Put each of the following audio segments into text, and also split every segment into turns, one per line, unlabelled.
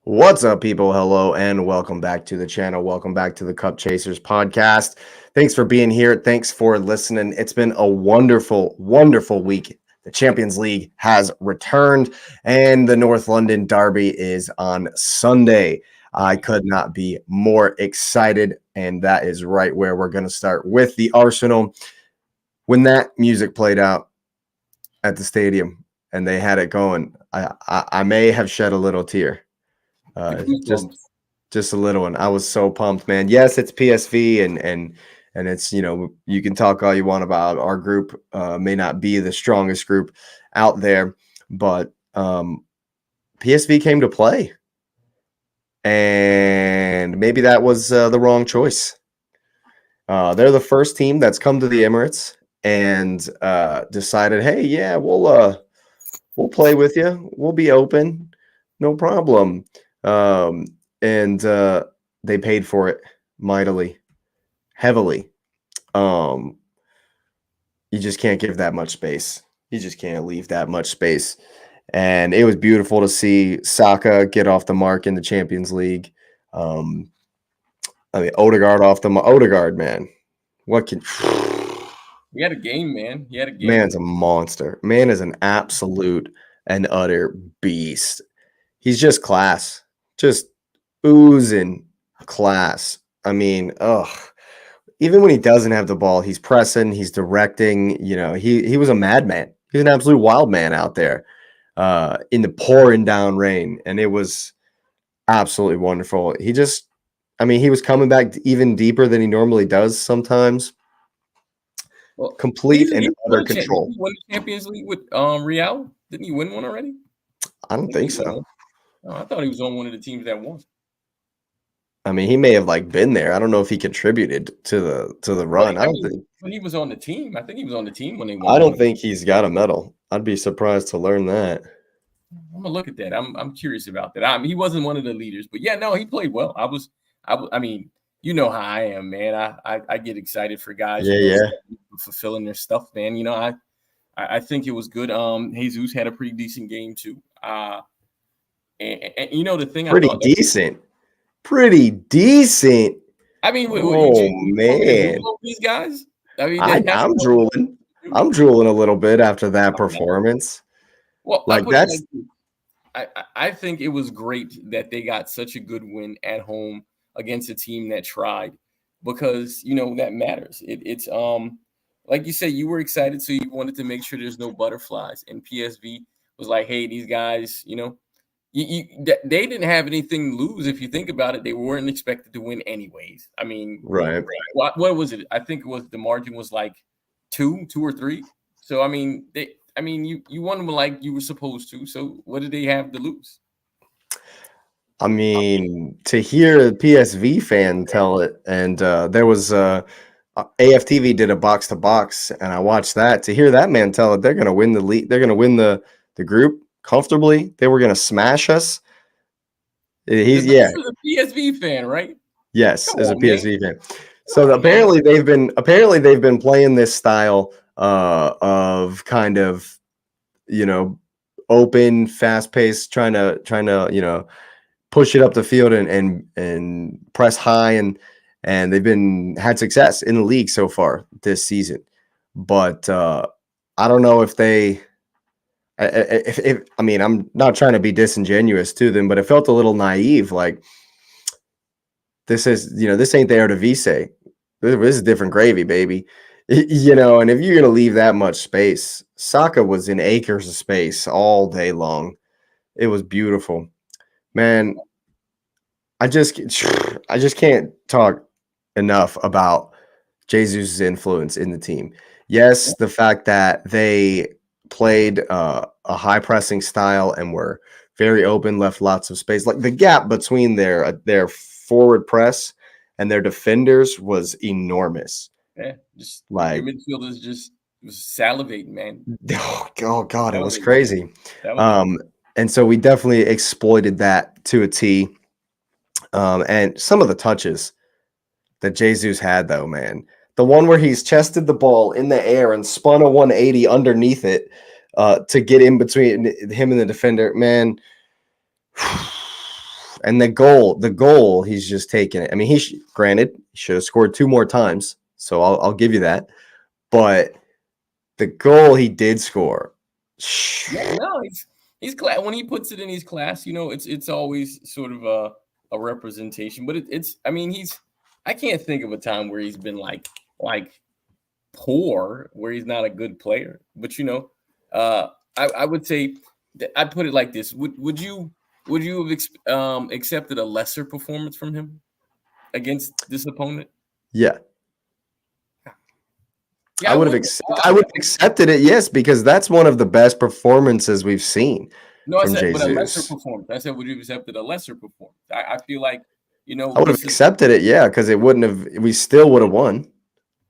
What's up, people? Hello, and welcome back to the channel. Welcome back to the Cup Chasers podcast. Thanks for being here. Thanks for listening. It's been a wonderful, wonderful week. The Champions League has returned, and the North London Derby is on Sunday. I could not be more excited, and that is right where we're going to start with the Arsenal. When that music played out at the stadium and they had it going, I may have shed a little tear. Just a little one. I was so pumped, man. Yes, it's PSV and it's, you can talk all you want about our group may not be the strongest group out there, but PSV came to play, and maybe that was the wrong choice. They're the first team that's come to the Emirates and decided, hey, yeah, we'll play with you. We'll be open, no problem. And they paid for it mightily, heavily. You just can't give that much space. You just can't leave that much space. And it was beautiful to see Saka get off the mark in the Champions League. Odegaard, man. What can...
He had a game, man. He had a game.
Man's a monster. Man is an absolute and utter beast. He's just class. Just oozing class. I mean, even when he doesn't have the ball, he's pressing, he's directing. He was a madman. He's an absolute wild man out there in the pouring down rain, and it was absolutely wonderful. He was coming back even deeper than he normally does sometimes. Well, complete and utter control.
He won the Champions League with Real? Didn't he win one already?
I don't think so.
Oh, I thought he was on one of the teams that won.
I mean, he may have been there. I don't know if he contributed to the run.
When he was on the team. I think he was on the team when they won.
I don't think he's got a medal. I'd be surprised to learn that.
I'm gonna look at that. I'm curious about that. I mean, he wasn't one of the leaders, but yeah, no, he played well. I mean, you know how I am, man. I get excited for guys fulfilling their stuff, man. I think it was good. Jesus had a pretty decent game too. And the thing,
pretty decent.
I mean,
man,
these guys. I mean,
I'm drooling. I'm drooling a little bit after that performance.
Well, I think it was great that they got such a good win at home against a team that tried, because that matters. It's like you said, you were excited, so you wanted to make sure there's no butterflies, and PSV was like, hey, these guys, they didn't have anything to lose. If you think about it, they weren't expected to win anyways. I mean,
right.
What was it? I think it was, the margin was like two or three. So I mean, you won them like you were supposed to. So what did they have to lose?
I mean, to hear a PSV fan tell it, and there was AFTV did a box to box, and I watched that. To hear that man tell it, they're going to win the league, they're going to win the group comfortably. They were going to smash us. He's a
PSV fan, right?
Yes, as a PSV fan. So apparently they've been playing this style of kind of open, fast paced, trying to push it up the field and press high, and they've had success in the league so far this season. But I don't know if they. I mean, I'm not trying to be disingenuous to them, but it felt a little naive. Like, this ain't the Eredivisie. This is different gravy, baby. And if you're going to leave that much space, Saka was in acres of space all day long. It was beautiful, man. I just can't talk enough about Jesus' influence in the team. Yes, the fact that they played a high pressing style and were very open, left lots of space. Like, the gap between their forward press and their defenders was enormous.
Yeah, just like your midfielders just was salivating, man.
Oh God, it was crazy. And so we definitely exploited that to a T. And some of the touches that Jesus had, though, man. The one where he's chested the ball in the air and spun a 180 underneath it to get in between him and the defender, man. And the goal, he's just taking it. I mean, granted, he should have scored 2 more times, so I'll give you that. But the goal he did score.
Yeah, no, he's glad when he puts it in his class. It's always sort of a representation, but it's. I mean, I can't think of a time where he's been like poor, where he's not a good player. But I would say I'd put it like this: Would you have accepted a lesser performance from him against this opponent?
Yeah.
Yeah,
I would have accepted it, yes, because that's one of the best performances we've seen.
No, I said,
Jesus.
but a lesser performance. I said, would you have accepted a lesser performance? I feel like,
I would have accepted it, yeah, because it wouldn't have. We still would have won.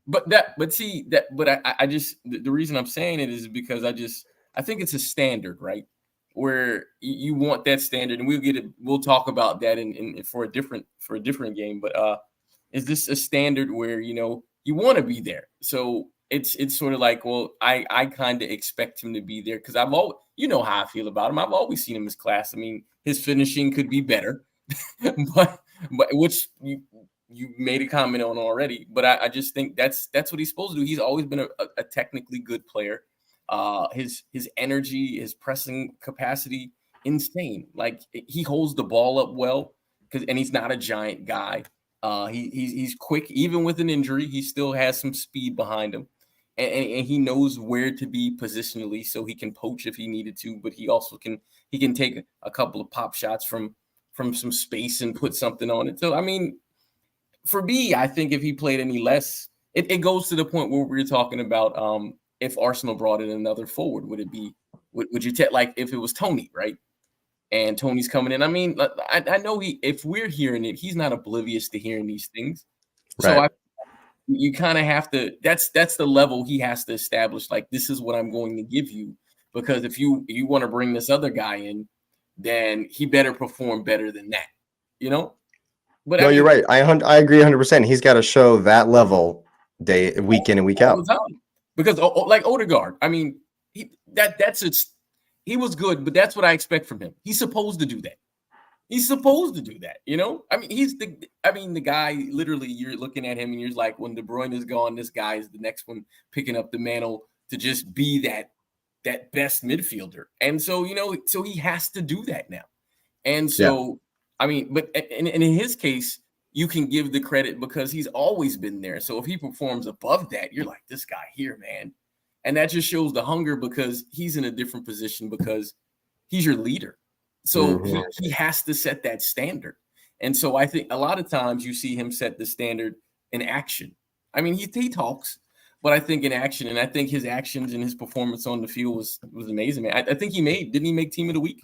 But I just the reason I'm saying it is because I think it's a standard, right? Where you want that standard, and we'll talk about that in for a different game. But is this a standard where you want to be there? So it's sort of like, well, I kind of expect him to be there because I've always, how I feel about him. I've always seen him as class. I mean, his finishing could be better, but which you made a comment on already. But I just think that's what he's supposed to do. He's always been a technically good player. His energy, his pressing capacity, insane. Like, he holds the ball up well and he's not a giant guy. He's quick, even with an injury. He still has some speed behind him, and he knows where to be positionally, so he can poach if he needed to. But he also can take a couple of pop shots from some space and put something on it. So I mean, for me, I think if he played any less, it goes to the point where we're talking about if Arsenal brought in another forward, would you like if it was Tony, right? And Tony's coming in. I mean, I know if we're hearing it, he's not oblivious to hearing these things.
Right.
So you kind of have to. That's the level he has to establish. Like, this is what I'm going to give you, because if you want to bring this other guy in, then he better perform better than that. But
no, you're right. I agree 100%. He's got to show that level week in and week out.
Because like Odegaard, I mean, he was good, but that's what I expect from him. He's supposed to do that. I mean, the guy, literally, you're looking at him and you're like, when De Bruyne is gone, this guy is the next one picking up the mantle to just be that best midfielder. And so, so he has to do that now. And so, yeah. I mean, but in his case, you can give the credit because he's always been there. So if he performs above that, you're like, this guy here, man. And that just shows the hunger, because he's in a different position because he's your leader. So he has to set that standard. And so I think a lot of times you see him set the standard in action. I mean, he talks, but I think in action, and I think his actions and his performance on the field was amazing, man. I think didn't he make team of the week?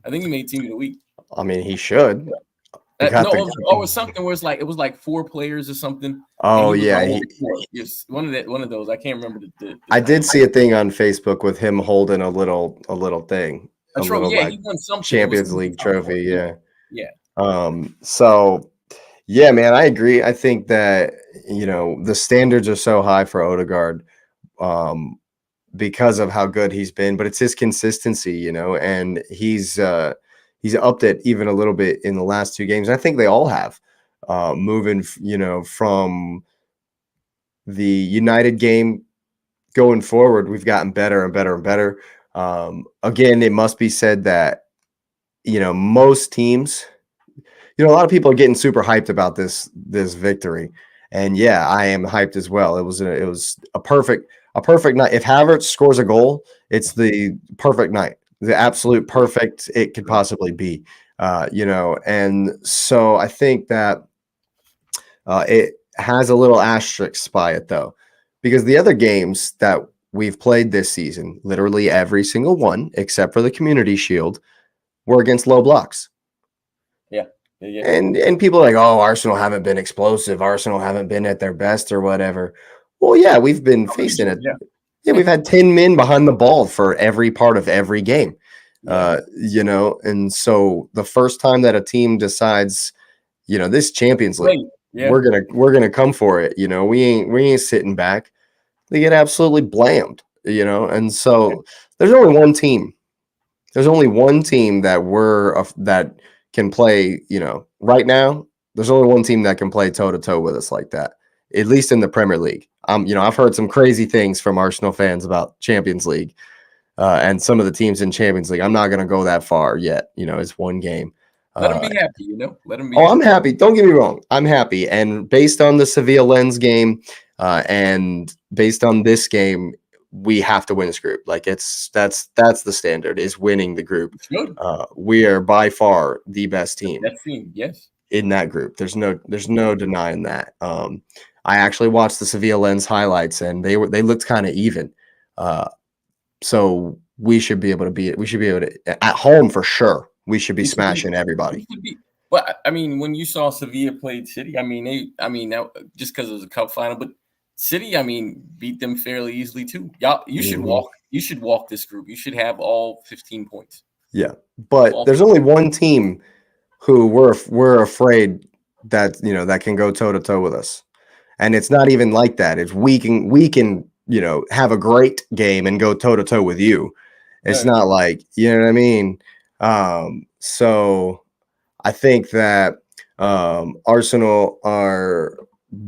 I think he made team of the week.
I mean, he should.
It was something where it was like 4 players or something.
Oh yeah,
yes, one of those. I can't remember
I did see a thing on Facebook with him holding a little thing.
A trophy, yeah, he won something.
Champions League trophy, yeah.
Yeah.
So yeah, man, I agree. I think that the standards are so high for Odegaard, because of how good he's been, but it's his consistency, and he's upped it even a little bit in the last 2 games. I think they all have, moving, from the United game going forward. We've gotten better and better and better. Again, it must be said that, most teams, a lot of people are getting super hyped about this victory. And yeah, I am hyped as well. It was a perfect night. If Havertz scores a goal, it's the perfect night. The absolute perfect it could possibly be, and so I think that it has a little asterisk by it, though, because the other games that we've played this season, literally every single one except for the Community Shield, were against low blocks.
Yeah.
And people are like, oh, Arsenal haven't been explosive. Arsenal haven't been at their best or whatever. Well, yeah, we've been facing it. Yeah, we've had 10 men behind the ball for every part of every game, and so the first time that a team decides, this Champions League, we're gonna come for it. We ain't sitting back. They get absolutely blamed, and so there's only one team. There's only one team that can play, right now, there's only one team that can play toe to toe with us like that, at least in the Premier League. I've heard some crazy things from Arsenal fans about Champions League and some of the teams in Champions League. I'm not going to go that far yet. It's one game.
Let them be happy, Let them be
Oh,
happy.
I'm happy. Don't get me wrong. I'm happy. And based on the Sevilla Lens game and based on this game, we have to win this group. Like that's the standard, is winning the group. We are by far the best team.
That team, yes.
In that group. There's no denying that. I actually watched the Sevilla Lens highlights and they looked kind of even. So we should be able to beat it. We should be able to, at home for sure. We should be smashing everybody.
Well, I mean, when you saw Sevilla played City, now just because it was a cup final, but City, beat them fairly easily too. Y'all, you should walk. You should walk this group. You should have all 15 points.
Yeah, but there's only one team who we're afraid that that can go toe to toe with us, and it's not even like that. It's we can have a great game and go toe to toe with you. It's not like, you know what I mean. So I think that Arsenal are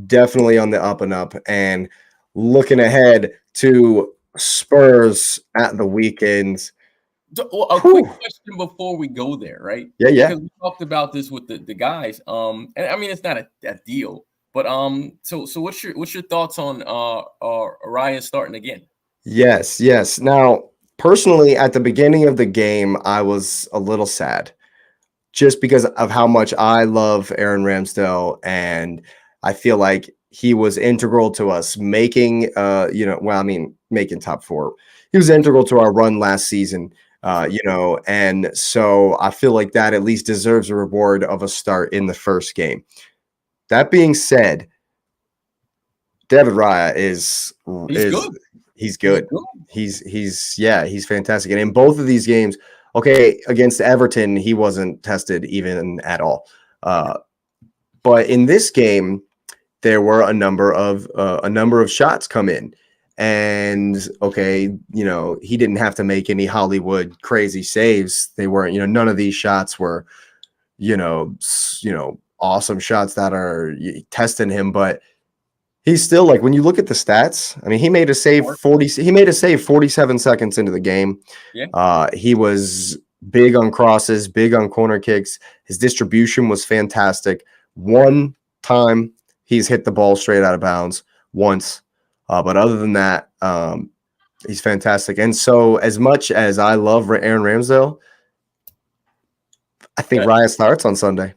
definitely on the up and up, and looking ahead to Spurs at the weekend.
A quick question before we go there, right?
Yeah.
Because we talked about this with the guys. And it's not a deal, but so what's your thoughts on Raya starting again?
Yes. Now, personally, at the beginning of the game, I was a little sad, just because of how much I love Aaron Ramsdale, and I feel like he was integral to us making making top four. He was integral to our run last season. And so I feel like that at least deserves a reward of a start in the first game. That being said, David Raya is
good.
He's good. He's fantastic. And in both of these games, okay, against Everton, he wasn't tested even at all. But in this game, there were a number of shots come in. And okay, he didn't have to make any Hollywood crazy saves. They weren't, none of these shots were, awesome shots that are testing him. But he's still, like, when you look at the stats, he made a save 47 seconds into the game.
Yeah.
He was big on crosses, big on corner kicks. His distribution was fantastic. One time he's hit the ball straight out of bounds once. But other than that, he's fantastic. And so, as much as I love Aaron Ramsdale, I think Raya starts on Sunday.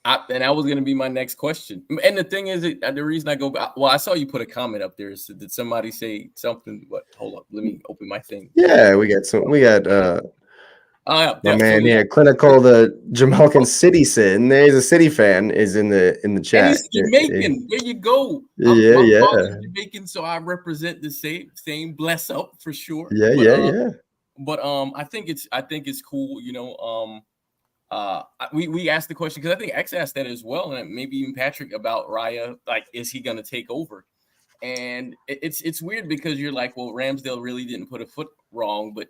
And that was going to be my next question. And the thing is, the reason I go back, I saw you put a comment up there. So did somebody say something? What? Hold up, let me open my thing.
Yeah, we got my man here, Clinical, the Jamaican City Sin. There's a City fan is in the chat.
And he's Jamaican. There you go.
Yeah.
Jamaican, so I represent the same bless up for sure.
Yeah.
But I think it's cool. We asked the question because I think X asked that as well, and maybe even Patrick, about Raya. Like, is he going to take over? And it's weird because you're like, well, Ramsdale really didn't put a foot wrong, but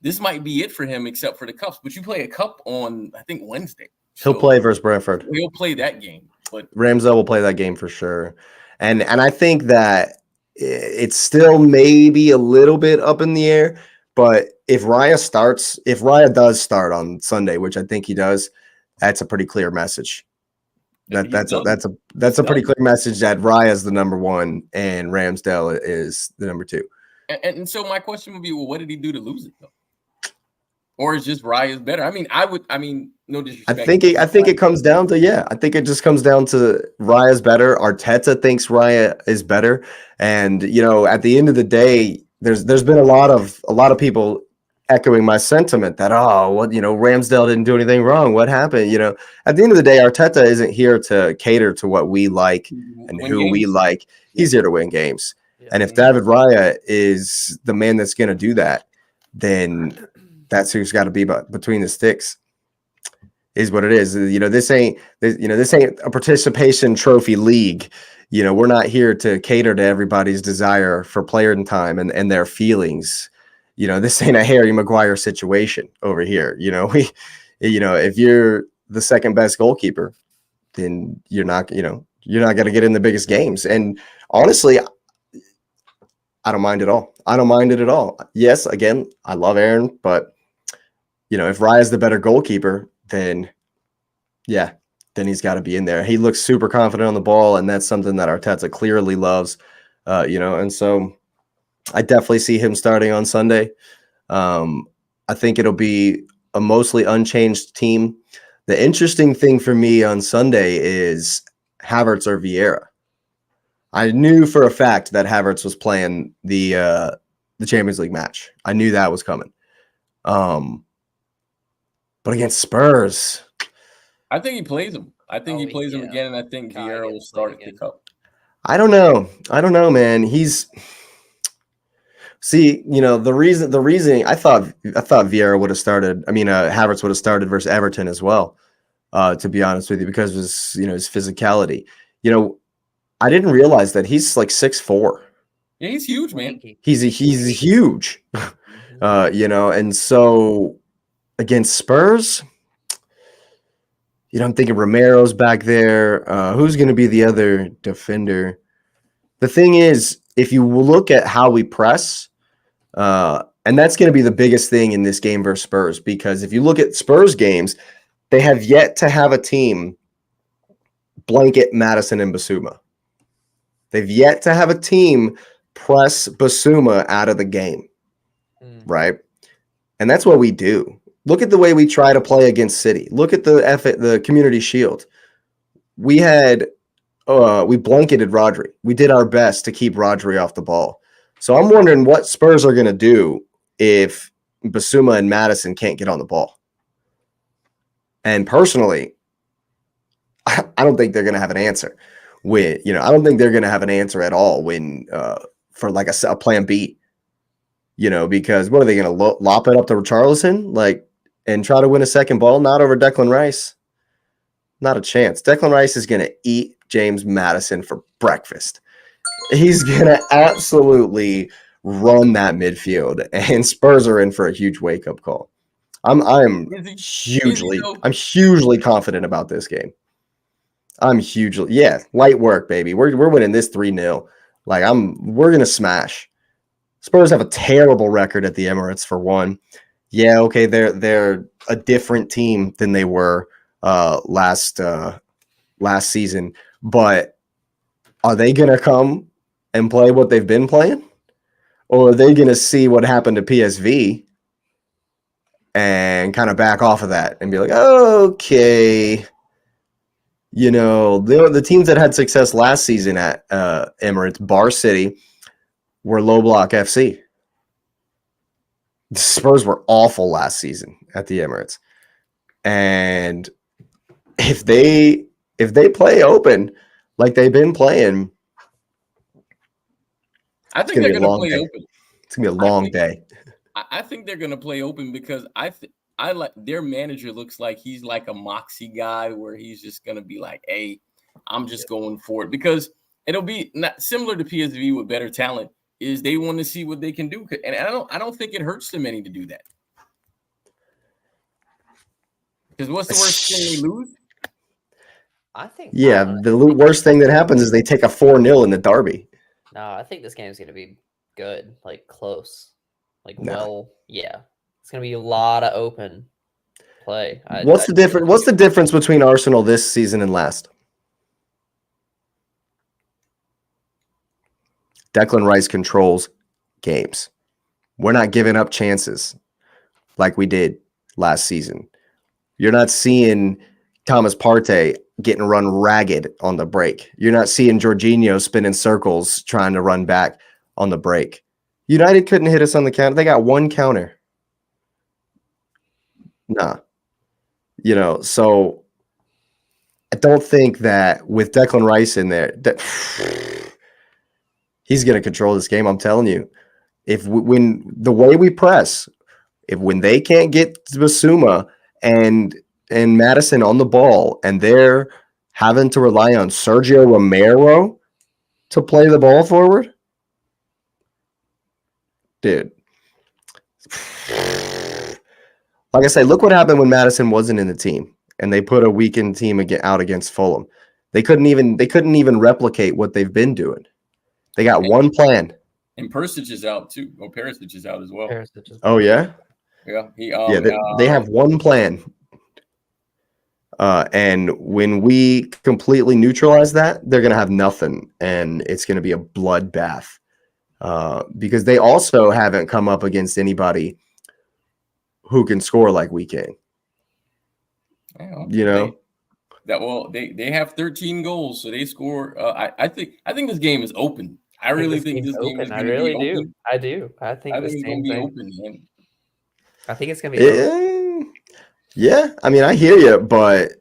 this might be it for him, except for the cups. But you play a cup on, I think, Wednesday.
He'll play versus Brentford.
He'll play that game. But
Ramsdale will play that game for sure. And I think that it's still maybe a little bit up in the air. But if Raya does start on Sunday, which I think he does, that's a pretty clear message. That's a pretty clear message that Raya is the number one and Ramsdale is the number two.
And so my question would be, well, what did he do to lose it though? Or is just Raya's better? No disrespect.
I think it comes down to, I think it just comes down to Raya's better. Arteta thinks Raya is better. And, at the end of the day, there's been a lot of people echoing my sentiment that, Ramsdale didn't do anything wrong. What happened? At the end of the day, Arteta isn't here to cater to what we like and who we like. He's here to win games. Yeah. And if David Raya is the man that's going to do that, then that's who's got to be between the sticks. Is what it is. This ain't a participation trophy league. We're not here to cater to everybody's desire for player time and their feelings. This ain't a Harry Maguire situation over here. If you're the second best goalkeeper, then you're not going to get in the biggest games. And honestly, I don't mind at all. I don't mind it at all. Yes, again, I love Aaron, but if Raya's the better goalkeeper, then he's got to be in there. He looks super confident on the ball, and that's something that Arteta clearly loves. And so I definitely see him starting on Sunday. I think it'll be a mostly unchanged team. The interesting thing for me on Sunday is Havertz or Vieira. I knew for a fact that Havertz was playing the Champions League match. I knew that was coming. But against Spurs,
I think he plays him. I think he plays him again, and I think Vieira will start at the cup.
I don't know, man. The reason I thought Vieira would have started. I mean, Havertz would have started versus Everton as well. To be honest with you, because of his physicality. I didn't realize that he's like 6'4".
Yeah, he's huge, man.
He's huge. And so against Spurs, I'm thinking Romero's back there. Who's going to be the other defender? The thing is, if you look at how we press, and that's going to be the biggest thing in this game versus Spurs, because if you look at Spurs games, they have yet to have a team blanket Maddison and Basuma. They've yet to have a team press Basuma out of the game, right? And that's what we do. Look at the way we try to play against City. Look at the Community Shield. We blanketed Rodri. We did our best to keep Rodri off the ball. So I'm wondering what Spurs are going to do if Basuma and Maddison can't get on the ball. And personally, I don't think they're going to have an answer. I don't think they're going to have an answer at all for like a plan B. Because what are they going to lop it up to Richarlison, and try to win a second ball? Not over Declan Rice. Not a chance. Declan Rice is going to eat James Maddison for breakfast. He's going to absolutely run that midfield, and Spurs are in for a huge wake-up call. I'm hugely confident about this game. Light work, baby. We're winning this 3-0. We're going to smash. Spurs have a terrible record at the Emirates for one. Yeah, okay, they're a different team than they were last season, but are they going to come and play what they've been playing? Or are they going to see what happened to PSV and kind of back off of that and be like, okay, the teams that had success last season at Emirates, Bar City, were low block FC. The Spurs were awful last season at the Emirates. And if they play open like they've been playing,
I think they're going to play open.
It's going to be a long day.
I think they're going to play open because I like their manager looks like he's like a moxie guy where he's just going to be like, hey, I'm just going for it, because it'll be not similar to PSV with better talent. Is they want to see what they can do, and I don't think it hurts them any to do that. Because what's the worst thing they lose?
I think.
Yeah, the worst thing that happens is they take a 4-0 in the derby.
No, I think this game is going to be good, close, it's going to be a lot of open play.
What's the difference between Arsenal this season and last? Declan Rice controls games. We're not giving up chances like we did last season. You're not seeing Thomas Partey getting run ragged on the break. You're not seeing Jorginho spinning circles trying to run back on the break. United couldn't hit us on the counter. They got one counter. Nah. So I don't think that with Declan Rice in there, he's going to control this game. I'm telling you, when the way we press, when they can't get Basuma and Maddison on the ball, and they're having to rely on Sergio Romero to play the ball forward, dude. Like I say, look what happened when Maddison wasn't in the team, and they put a weakened team out against Fulham. They couldn't even replicate what they've been doing. They got one plan.
And Perisic is out too. Oh, Perisic is out as well.
Oh yeah,
yeah.
They have one plan. And when we completely neutralize that, they're going to have nothing, and it's going to be a bloodbath. Because they also haven't come up against anybody who can score like we can.
They have 13 goals, so they score. I think this game is open. I really think this game is going to be open.
I do. I think
it's going to be open, man.
I think it's going to be open.
Yeah, I mean, I hear you, but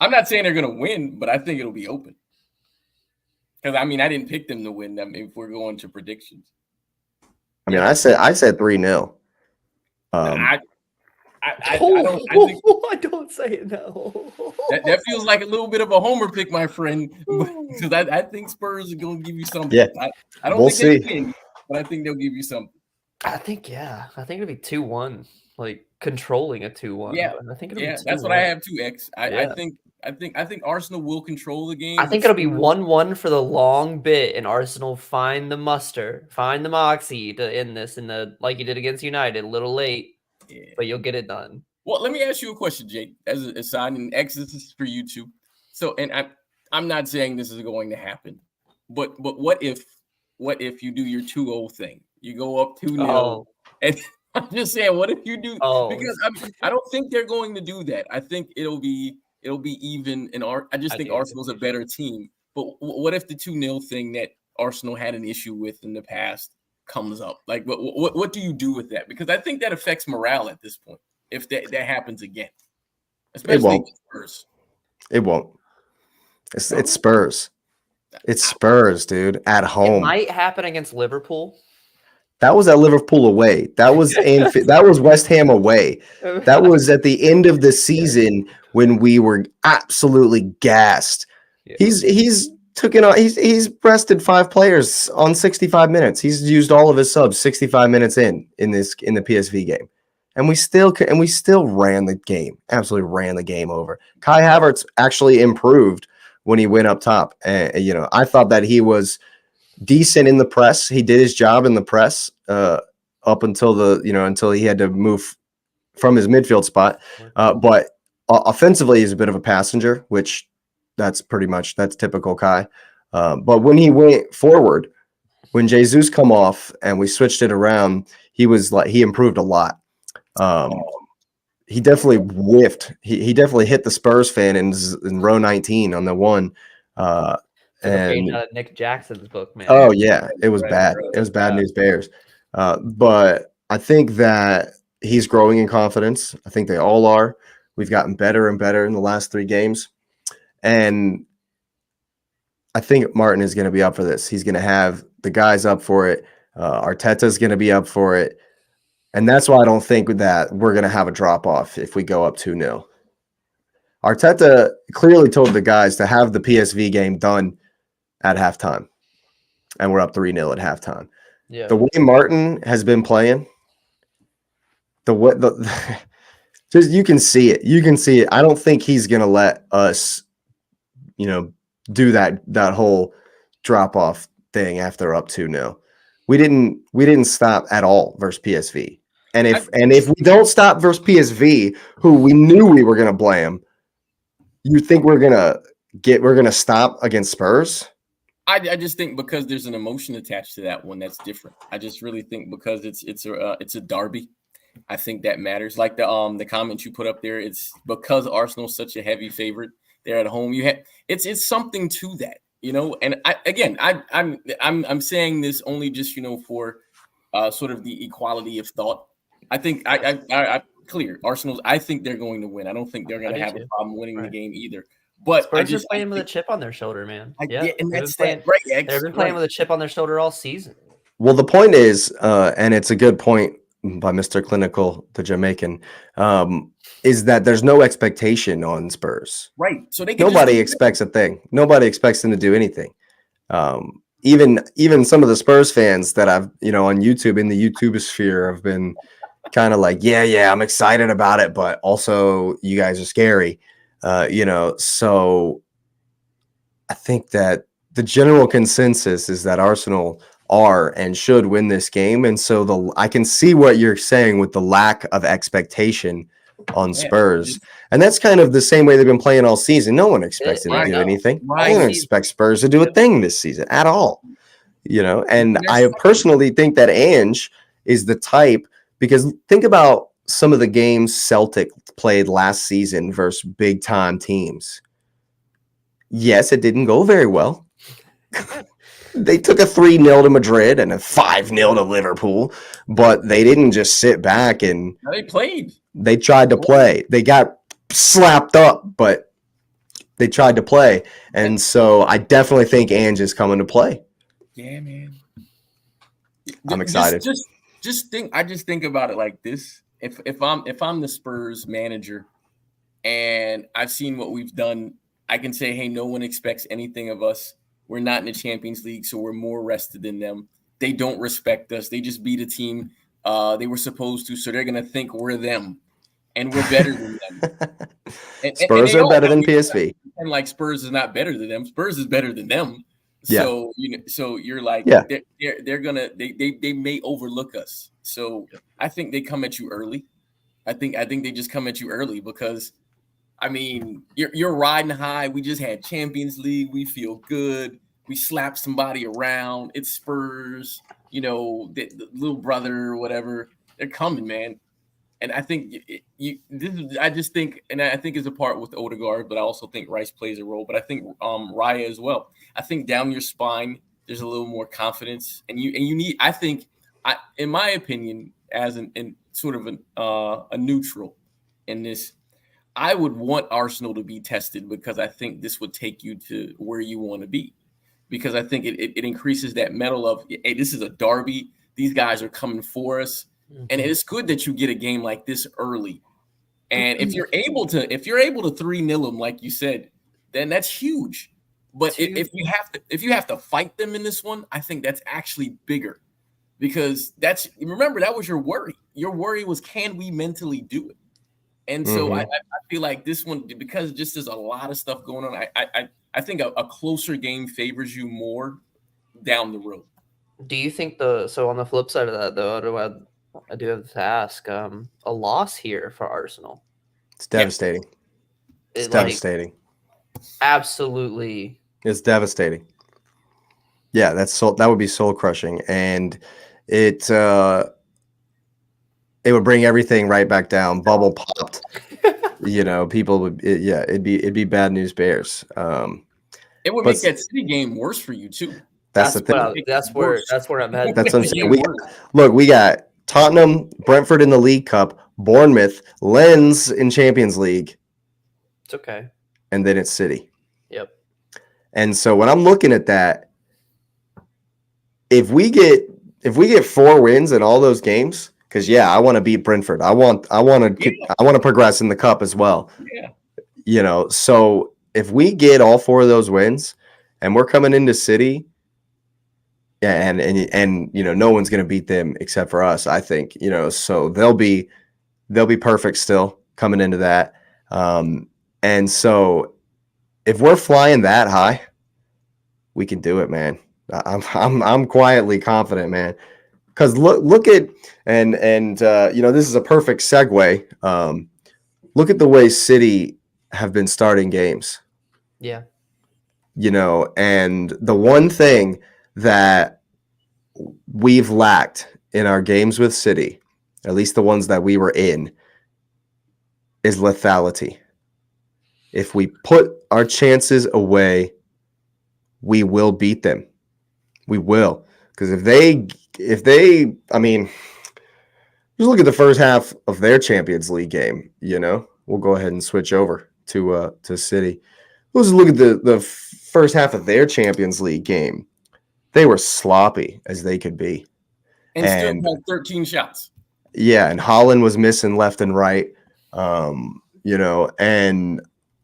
I'm not saying they're going to win, but I think it'll be open. Because I didn't pick them to win them. If we're going to predictions,
I said 3-0.
I don't say it now.
That feels like a little bit of a homer pick, my friend. Because I think Spurs are going to give you something.
Yeah,
I don't think they win, but I think they'll give you something.
I think it'll be 2-1, like controlling a 2-1.
Yeah,
I think it'll be 2-1.
That's what I have too. I think Arsenal will control the game.
I think it'll be 1-1 for the long bit, and Arsenal find the muster, find the moxie to end this in the like you did against United, a little late, but you'll get it done.
Well, let me ask you a question, Jake. As a sign, and X, this is for you too. So, and I'm not saying this is going to happen, but what if you do your 2-0 thing? You go up 2-0, and I'm just saying, what if you do? Because I don't think they're going to do that. I think it'll be even. I just think Arsenal's a better team. But what if the 2-0 thing that Arsenal had an issue with in the past comes up? Like, what do you do with that? Because I think that affects morale at this point if that happens again. Especially with Spurs.
It won't. It's Spurs. It's Spurs, dude, at home.
It might happen against Liverpool.
That was at Liverpool away. That was West Ham away. That was at the end of the season when we were absolutely gassed. Yeah. He's rested 5 players on 65 minutes. He's used all of his subs 65 minutes in the PSV game, and we still ran the game. Absolutely ran the game over. Kai Havertz actually improved when he went up top. And I thought that he was decent in the press. He did his job in the press up until until he had to move from his midfield spot. But offensively, he's a bit of a passenger, which that's typical Kai. But when he went forward, when Jesus come off and we switched it around, he improved a lot. He definitely whiffed. He definitely hit the Spurs fan in row 19 on the one.
And Nick Jackson's book, man.
Oh yeah, it was bad. It was bad news bears. But I think that he's growing in confidence. I think they all are. We've gotten better and better in the last 3 games, and I think Martin is going to be up for this. He's going to have the guys up for it. Arteta's going to be up for it, and that's why I don't think that we're going to have a drop off if we go up 2-0. Arteta clearly told the guys to have the PSV game done at halftime, and we're up 3-0 at halftime. Yeah. The way Martin has been playing, just you can see it. You can see it. I don't think he's gonna let us, do that whole drop off thing after up 2-0. We didn't stop at all versus PSV. And if we don't stop versus PSV, who we knew we were gonna blame, you think we're gonna stop against Spurs?
I just think because there's an emotion attached to that one that's different. I just really think because it's a derby, I think that matters. Like the comment you put up there, it's because Arsenal's such a heavy favorite. They're at home. It's something to that, And I'm saying this only just for sort of the equality of thought. I think I clear Arsenal's. I think they're going to win. I don't think they're going to have a problem winning the game either. But
Spurs are playing with a chip on their shoulder, man.
And that's
right. They've been playing with a chip on their shoulder all season.
Well, the point is, and it's a good point by Mr. Clinical, the Jamaican, is that there's no expectation on Spurs.
Right. So
nobody expects a thing. Nobody expects them to do anything. Even some of the Spurs fans that I've, on YouTube, in the YouTube sphere, have been kind of like, yeah, I'm excited about it, but also you guys are scary. So I think that the general consensus is that Arsenal are and should win this game. And so I can see what you're saying with the lack of expectation on Spurs. And that's kind of the same way they've been playing all season. No one expects them to do anything. I don't expect Spurs to do a thing this season at all. And I personally think that Ange is the type, because think about some of the games Celtic played last season versus big time teams. Yes, it didn't go very well. They took a 3-0 to Madrid and a 5-0 to Liverpool, but they didn't just sit back and
they played.
They tried to play. They got slapped up, but they tried to play. And so I definitely think Ange is coming to play.
Yeah, man.
I'm excited.
Just think about it like this. If I'm the Spurs manager and I've seen what we've done, I can say, hey, no one expects anything of us. We're not in the Champions League, so we're more rested than them. They don't respect us. They just beat a team they were supposed to, so they're going to think we're them, and we're better than them.
Spurs are better than PSV.
And like Spurs is not better than them. Spurs is better than them.
Yeah.
So so you're like, they're gonna they may overlook us. So I think they come at you early. I think they just come at you early because, I mean, you're riding high. We just had Champions League. We feel good. We slapped somebody around. It's Spurs, the little brother or whatever. They're coming, man. And I think I think is a part with Odegaard, but I also think Rice plays a role. But I think Raya as well. I think down your spine, there's a little more confidence, and you need. I think, in my opinion, as in sort of a neutral in this, I would want Arsenal to be tested because I think this would take you to where you want to be. Because I think it increases that mettle of, hey, this is a derby. These guys are coming for us. Mm-hmm. And it's good that you get a game like this early. And if you're able to 3-0 them, like you said, then that's huge. But if you have to fight them in this one, I think that's actually bigger. Because remember, that was your worry. Your worry was, can we mentally do it? And so I feel like this one, because just there's a lot of stuff going on, I think a closer game favors you more down the road.
Do you think so on the flip side of that, though, I do have to ask, a loss here for Arsenal?
It's devastating. It's devastating.
Absolutely.
It's devastating. Yeah, that would be soul crushing. And it would bring everything right back down. Bubble popped. People would. It'd be bad news bears.
It would make that City game worse for you too.
That's the thing.
That's where I'm headed.
That's what I'm saying. We got Tottenham, Brentford in the League Cup, Bournemouth, Lens in Champions League.
It's okay.
And then it's City.
Yep. And
so when I'm looking at that, if we get 4 wins in all those games. Because I want to beat Brentford. I want to progress in the cup as well. Yeah. So if we get all 4 of those wins, and we're coming into City, and no one's going to beat them except for us. I think so they'll be perfect still coming into that. And so if we're flying that high, we can do it, man. I'm quietly confident, man. Because look at this is a perfect segue. Look at the way City have been starting games.
Yeah.
And the one thing that we've lacked in our games with City, at least the ones that we were in, is lethality. If we put our chances away, we will beat them. We will. Because if they, just look at the first half of their Champions League game, we'll go ahead and switch over to City. Let's look at the first half of their Champions League game. They were sloppy as they could be.
And still had 13 shots.
Yeah, and Haaland was missing left and right. And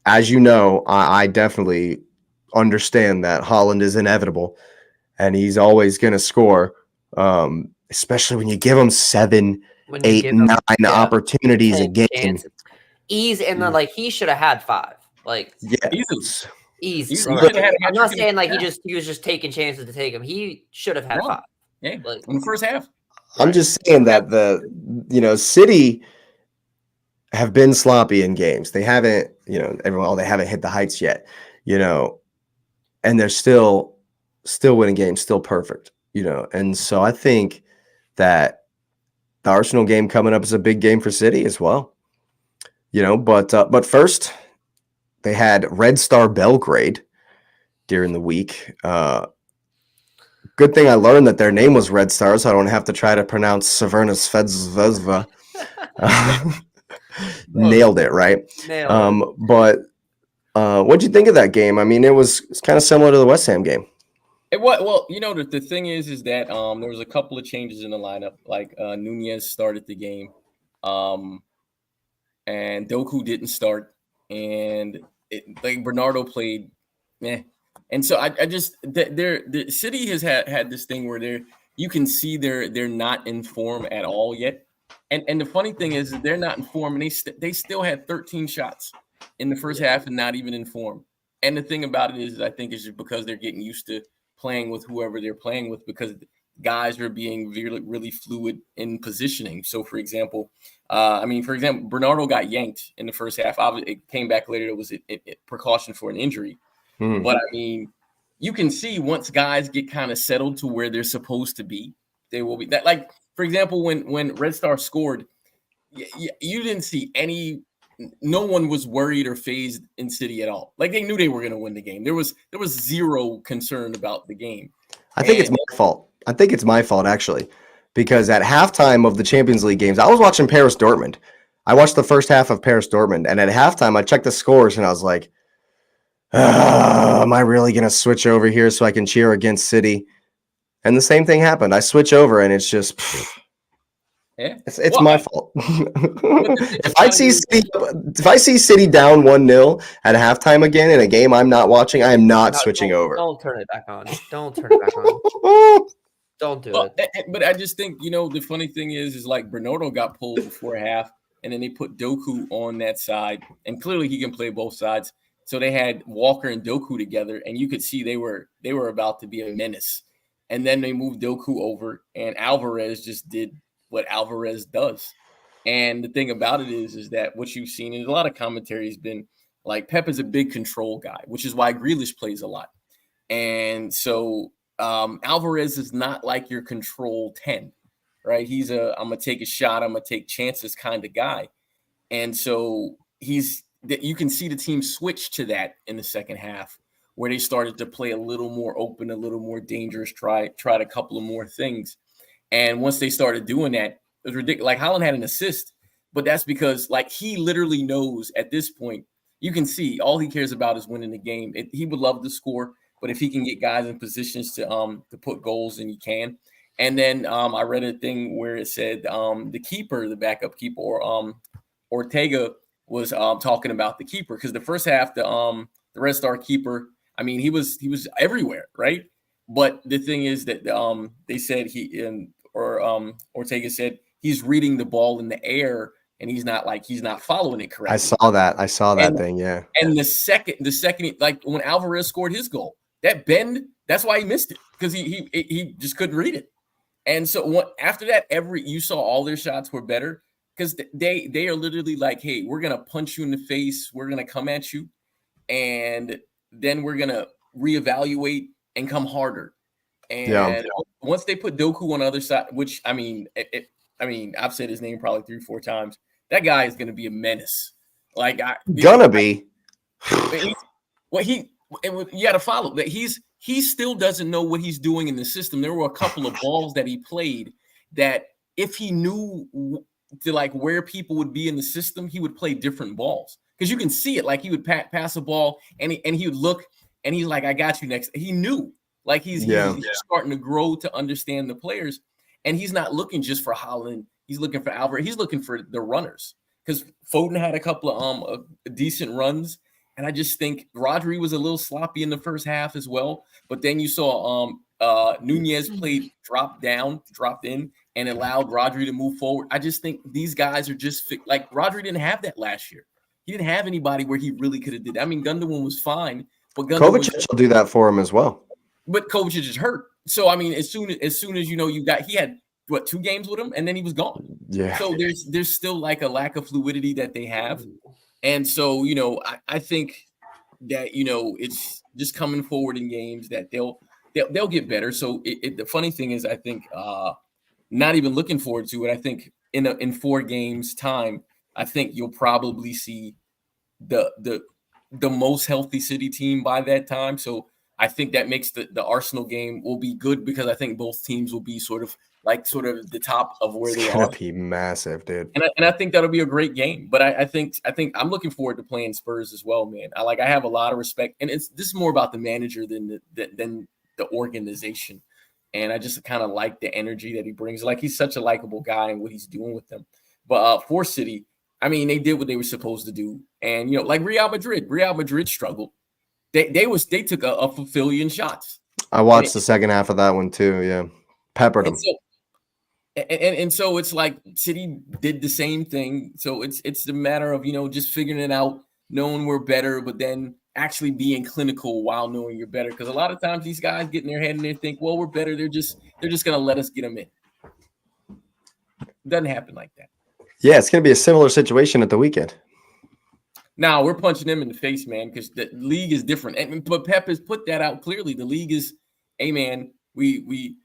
as I definitely understand that Haaland is inevitable and he's always going to score. Especially when you give them 7, 8, 9 opportunities a game.
He should have had 5. Like
Yeah.
Easily.
easy.
Easily.
Like,
Should've had a
I'm not
hat-trick
saying like
in the
he was just taking chances to take him. He should have had
No.
5.
Yeah,
Like,
in the first half.
I'm
Right.
just saying that City have been sloppy in games. They haven't, they haven't hit the heights yet, and they're still winning games, still perfect, And so I think that the Arsenal game coming up is a big game for City as well, but first they had Red Star Belgrade during the week. Good thing I learned that their name was Red Star, so I don't have to try to pronounce Severna Svezva. Nailed it, right?
nailed it.
But what'd you think of that game? I mean, it's kind of similar to the West Ham game.
Well, the thing is that there was a couple of changes in the lineup. Like Nunez started the game, and Doku didn't start, and Bernardo played, and so I just the City has had this thing where you can see they're not in form at all yet, and the funny thing is that they're not in form, and they still had 13 shots in the first half and not even in form. And the thing about it is, I think it's just because they're getting used to playing with whoever they're playing with, because guys are being really, really fluid in positioning. So, for example, Bernardo got yanked in the first half. Obviously, it came back later. It was a precaution for an injury. But, I mean, you can see once guys get kind of settled to where they're supposed to be, they will be. That, like, for example, when Red Star scored, you didn't see no one was worried or phased in City at all. Like, they knew they were going to win the game. There was zero concern about the game.
I think it's my fault. I think it's my fault, actually, because at halftime of the Champions League games, I was watching Paris Dortmund. I watched the first half of Paris Dortmund, and at halftime, I checked the scores, and I was like, am I really going to switch over here so I can cheer against City? And the same thing happened. I switch over, and it's just... It's my fault. If I see City down 1-0 at halftime again in a game I'm not watching, I am not switching over.
Don't turn it back on. Don't turn it back on. Don't do it.
But I just think, the funny thing is like Bernardo got pulled before half, and then they put Doku on that side, and clearly he can play both sides. So they had Walker and Doku together, and you could see they were about to be a menace. And then they moved Doku over, and Alvarez just did what Alvarez does. And the thing about it is that what you've seen, and a lot of commentary has been like, Pep is a big control guy, which is why Grealish plays a lot. And so Alvarez is not like your control 10, right? He's I'm going to take a shot, I'm going to take chances kind of guy. And so you can see the team switch to that in the second half, where they started to play a little more open, a little more dangerous, tried a couple of more things. And once they started doing that, it was ridiculous. Like, Haaland had an assist, but that's because, like, he literally knows at this point, you can see all he cares about is winning the game. He would love to score, but if he can get guys in positions to put goals, then he can. And then I read a thing where it said the keeper, the backup keeper, or Ortega was talking about the keeper, because the first half, the Red Star keeper, I mean, he was everywhere, right? But the thing is that they said Ortega said he's reading the ball in the air, and he's not following it correctly.
I saw that thing, yeah.
And the second, like when Alvarez scored his goal, that bend, that's why he missed it, because he just couldn't read it. And so after that, you saw all their shots were better, because they are literally like, hey, we're gonna punch you in the face, we're gonna come at you, and then we're gonna reevaluate and come harder. And once they put Doku on the other side, which I mean, I've said his name probably 3-4 times. That guy is going to be a menace. Like, you got to follow that. He still doesn't know what he's doing in the system. There were a couple of balls that he played that if he knew to like where people would be in the system, he would play different balls, because you can see it. Like, he would pass a ball and he would look and he's like, I got you next. He knew. Like, he's starting to grow to understand the players, and he's not looking just for Haaland. He's looking for Alvarez. He's looking for the runners, because Foden had a couple of decent runs, and I just think Rodri was a little sloppy in the first half as well. But then you saw Nunez dropped in, and allowed Rodri to move forward. I just think these guys are just like, Rodri didn't have that last year. he didn't have anybody where he really could have did. I mean, Gundogan was fine, but
Kovacic will do that for him as well.
But Kovacic is hurt. So I mean, as soon as he had what 2 games with him, and then he was gone.
Yeah.
So there's still like a lack of fluidity that they have, and so I think that it's just coming forward in games that they'll get better. So the funny thing is, I think not even looking forward to it. I think in 4 games time, I think you'll probably see the most healthy City team by that time. So I think that makes the Arsenal game will be good because I think both teams will be sort of the top of where they are. It's
gonna be massive, dude.
And I think that'll be a great game. But I think I'm looking forward to playing Spurs as well, man. I have a lot of respect, and this is more about the manager than the organization. And I just kind of like the energy that he brings. Like, he's such a likable guy and what he's doing with them. But for City, I mean, they did what they were supposed to do. And like Real Madrid struggled. They took a fulfillion shots.
I watched the second half of that one too. Yeah, peppered them.
And so it's like City did the same thing. So it's the matter of just figuring it out, knowing we're better, but then actually being clinical while knowing you're better. Because a lot of times these guys get in their head and they think, well, we're better. They're just gonna let us get them in. It doesn't happen like that.
Yeah, it's gonna be a similar situation at the weekend.
Now we're punching them in the face, man, because the league is different. But Pep has put that out clearly. The league is, hey man, we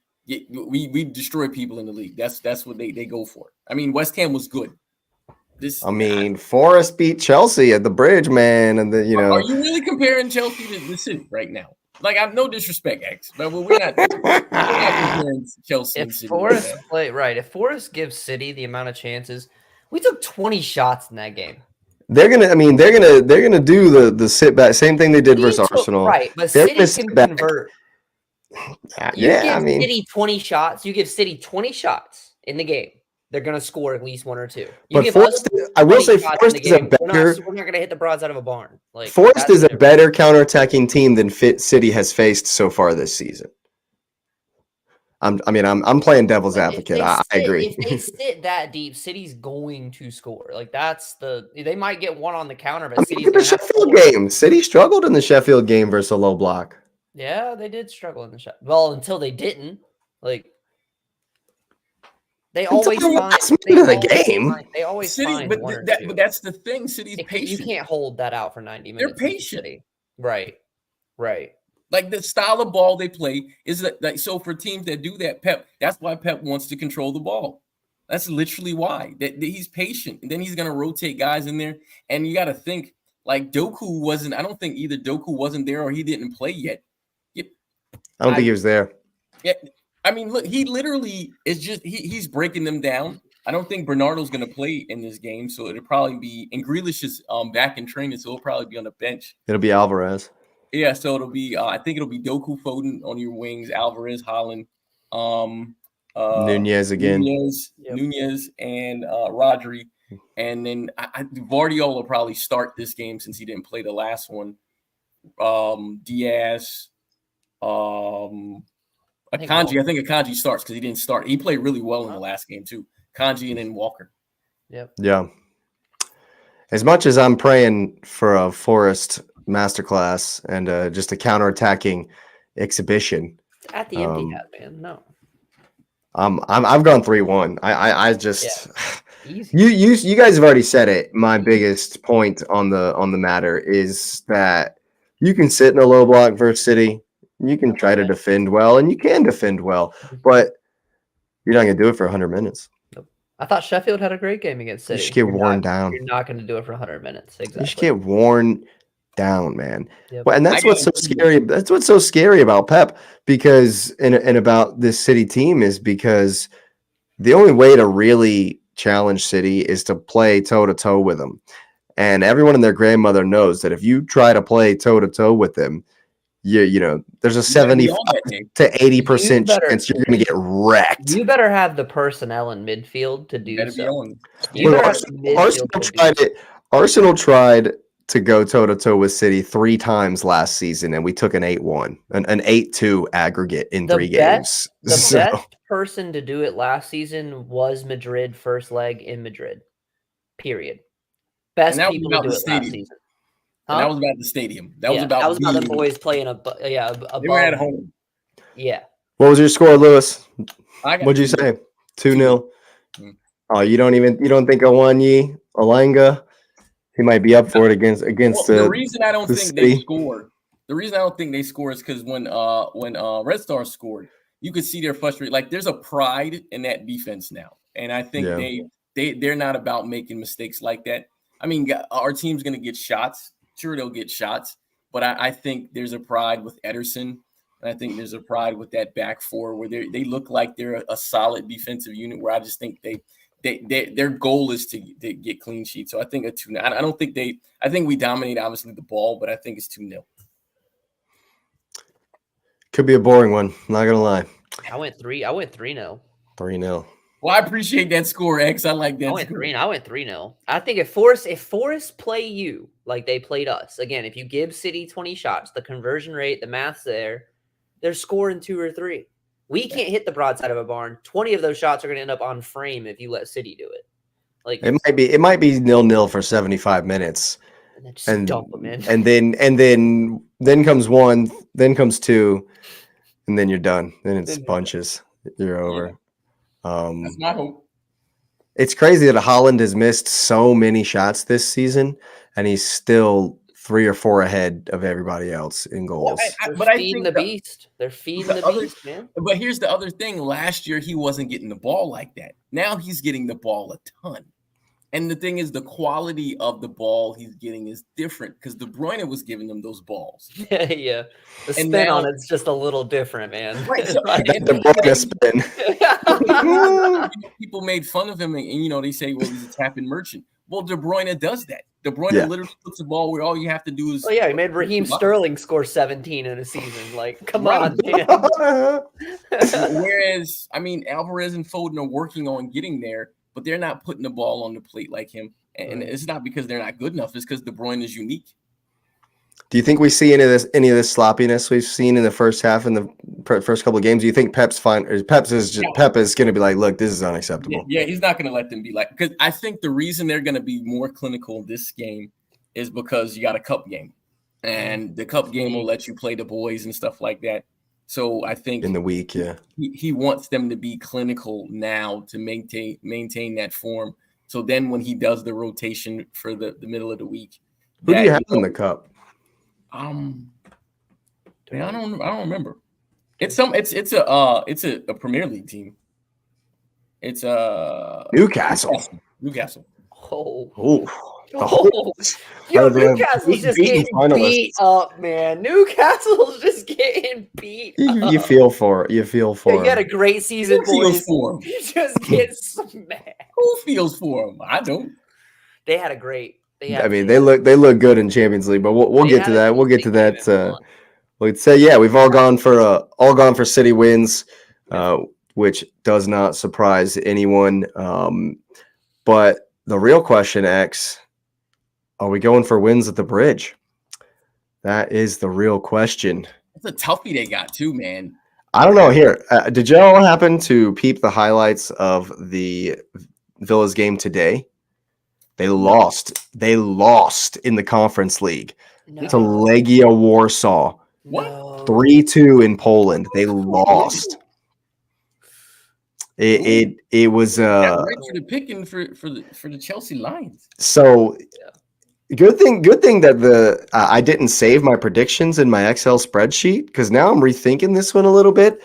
destroy people in the league. That's what they go for. I mean, West Ham was good.
Forest beat Chelsea at the Bridge, man, and
Are you really comparing Chelsea to the City right now? Like, I'm no disrespect, X, but we're not comparing Chelsea and City.
If Forest gives City the amount of chances, we took 20 shots in that game.
They're gonna do the sit back, same thing they did versus Arsenal.
Right, but City can convert. City 20 shots. You give City 20 shots in the game, they're gonna score at least 1 or 2.
I will say Forest is a better.
We're not gonna hit the broads out of a barn. Like,
Forest is a better counterattacking team than City has faced so far this season. I'm playing devil's advocate. I agree.
If they sit that deep, City's going to score. Like, they might get one on the counter, but City's
the Sheffield game. City struggled in the Sheffield game versus a low block.
Yeah, they did struggle in the shot. Well, until they didn't. Like, they always find the game. They always find one or two.
But that's the thing. City's patient.
You can't hold that out for 90 minutes.
They're patient.
Right.
Like, the style of ball they play is that so for teams that do that, that's why Pep wants to control the ball. That's literally why. That he's patient. And then he's going to rotate guys in there. And you got to think, like, I don't think either Doku wasn't there or he didn't play yet.
I don't think he was there.
Yeah. I mean, look, he literally is just he's breaking them down. I don't think Bernardo's going to play in this game, so it'll probably be, and Grealish is back in training, so he'll probably be on the bench.
It'll be Alvarez.
Yeah, so it'll be I think it'll be Doku, Foden on your wings, Alvarez, Haaland,
Nunez again,
Nunez and Rodri, and then Vardiol will probably start this game since he didn't play the last one. Diaz, Akanji. I think Akanji starts because he didn't start. He played really well in the last game too. Akanji and then Walker.
Yep.
Yeah. As much as I'm praying for a Forest masterclass and just a counterattacking exhibition
at the Etihad, man. No.
I've gone 3-1. I just
easy.
You guys have already said it. My biggest point on the matter is that you can sit in a low block versus City. You can try to defend well, and you can defend well, but you're not going to do it for 100 minutes.
Nope. I thought Sheffield had a great game against City.
You should get worn down.
You're not going to do it for 100 minutes. Exactly.
You should get worn down, man.
Yep.
Well, and that's what's so scary. That's what's so scary about Pep, because and about this City team is because the only way to really challenge City is to play toe-to-toe with them. And everyone and their grandmother knows that if you try to play toe-to-toe with them, you know, there's a 75 to 80% chance you're going to get wrecked.
You better have the personnel in midfield to do so.
Arsenal tried to go toe-to-toe with City 3 times last season, and we took an 8-1, an 8-2 aggregate in 3 games.
The best person to do it last season was Madrid first leg in Madrid, period. Best
that was
people to
about
do
the
it last
stadium.
season.
And that
Huh?
was about the stadium. That was
Yeah,
about
that was about the
being.
boys playing
They were at
above.
home.
Yeah.
What was your score, Lewis?
I got
What'd you
2-0.
say? 2-0.
Mhm.
Oh, you don't think Awanyi Alanga? He might be up for it against
Well, the
the
reason I don't
the
think they
city.
scored, the reason I don't think they score is because when Red Stars scored, you could see they're frustrated. Like there's a pride in that defense now, and I think
Yeah.
they're not about making mistakes like that. I mean, our team's gonna get shots. Sure, they'll get shots, but I think there's a pride with Ederson, and I think there's a pride with that back four where they look like they're a solid defensive unit. Where I just think their goal is to get clean sheets. So I think a 2-0. I don't think I think we dominate obviously the ball, but I think it's 2-0.
Could be a boring one. Not gonna lie.
I went 3-0.
3-0.
Well, I appreciate that score, X. I like that score.
I went 3-0. I think if Forest play you like they played us, again, if you give City 20 shots, the conversion rate, the math's there, they're scoring 2 or 3. We can't hit the broadside of a barn. 20 of those shots are going to end up on frame if you let City do it. Like
It might be 0-0 for 75 minutes.
and then just dump them in.
And then comes 1, then comes 2, and then you're done. Then it's bunches. You're over.
That's my hope.
It's crazy that Holland has missed so many shots this season, and he's still 3 or 4 ahead of everybody else in goals.
But I think the beast. They're feeding the beast, man.
But here's the other thing. Last year, he wasn't getting the ball like that. Now he's getting the ball a ton. And the thing is, the quality of the ball he's getting is different because De Bruyne was giving them those balls.
Yeah. The spin on it's just a little different, man.
Right. So,
De Bruyne spin.
People made fun of him, and they say, well, he's a tapping merchant. Well, De Bruyne does that. De Bruyne literally puts the ball where all you have to do is.
Oh yeah, he made Raheem Sterling score 17 in a season. Like, come on, man.
Whereas, I mean, Alvarez and Foden are working on getting there, but they're not putting the ball on the plate like him. And it's not because they're not good enough. It's because De Bruyne is unique.
Do you think we see any of this sloppiness we've seen in the first half in the first couple of games? Do you think Pep is going to be like, look, this is unacceptable?
Yeah, he's not going to let them be like, because I think the reason they're going to be more clinical this game is because you got a cup game, and the cup game will let you play the boys and stuff like that. So I think
in the week,
he wants them to be clinical now to maintain that form. So then when he does the rotation for the middle of the week,
who do you have in the cup?
I don't remember. It's a Premier League team. It's
Newcastle.
Yo, Newcastle's just getting beat up, man. Newcastle's just getting beat up.
You feel for it. You
had a great season, boys.
For him?
You just get smacked.
Who feels for him? I don't.
They had a great.
They look good in Champions League, but we'll get to that. We'll get to that. We'd say we've all gone for City wins, which does not surprise anyone. But the real question, X, are we going for wins at the Bridge? That is the real question.
It's a toughie they got too, man.
I don't know. Here, did y'all happen to peep the highlights of the Villa's game today? They lost. They lost in the Conference League to Legia Warsaw.
What?
3-2 in Poland. They lost. It was
right to the picking for the Chelsea Lions.
So good thing that I didn't save my predictions in my Excel spreadsheet, because now I'm rethinking this one a little bit.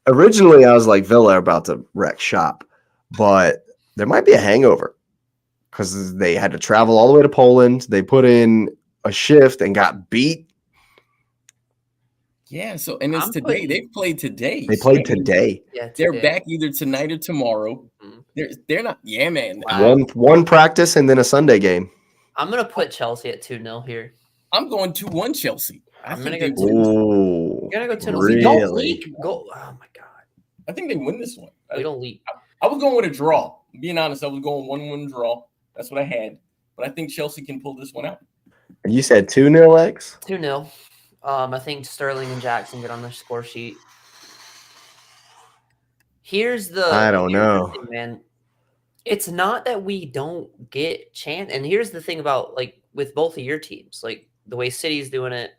Originally, I was like, Villa are about to wreck shop, but there might be a hangover because they had to travel all the way to Poland. They put in a shift and got beat.
Yeah, so and it's today. They played today.
They played today.
Yeah,
they're back either tonight or tomorrow.
Mm-hmm.
They're not. Yeah, man.
One practice and then a Sunday game.
I'm gonna put Chelsea at 2-0 here.
I'm going 2-1 Chelsea.
I'm gonna go 2-0.
Ooh,
You're gonna go 2-0.
really?
Don't leak. Go. Oh my god.
I think they win this one.
We don't leak.
I was going with a draw. Being honest, I was going 1-1 draw. That's what I had. But I think Chelsea can pull this one out.
And you said 2-0, X?
2-0. I think Sterling and Jackson get on their score sheet.
I don't know,
man. It's not that we don't get chance. And here's the thing about like with both of your teams, like the way City's doing it,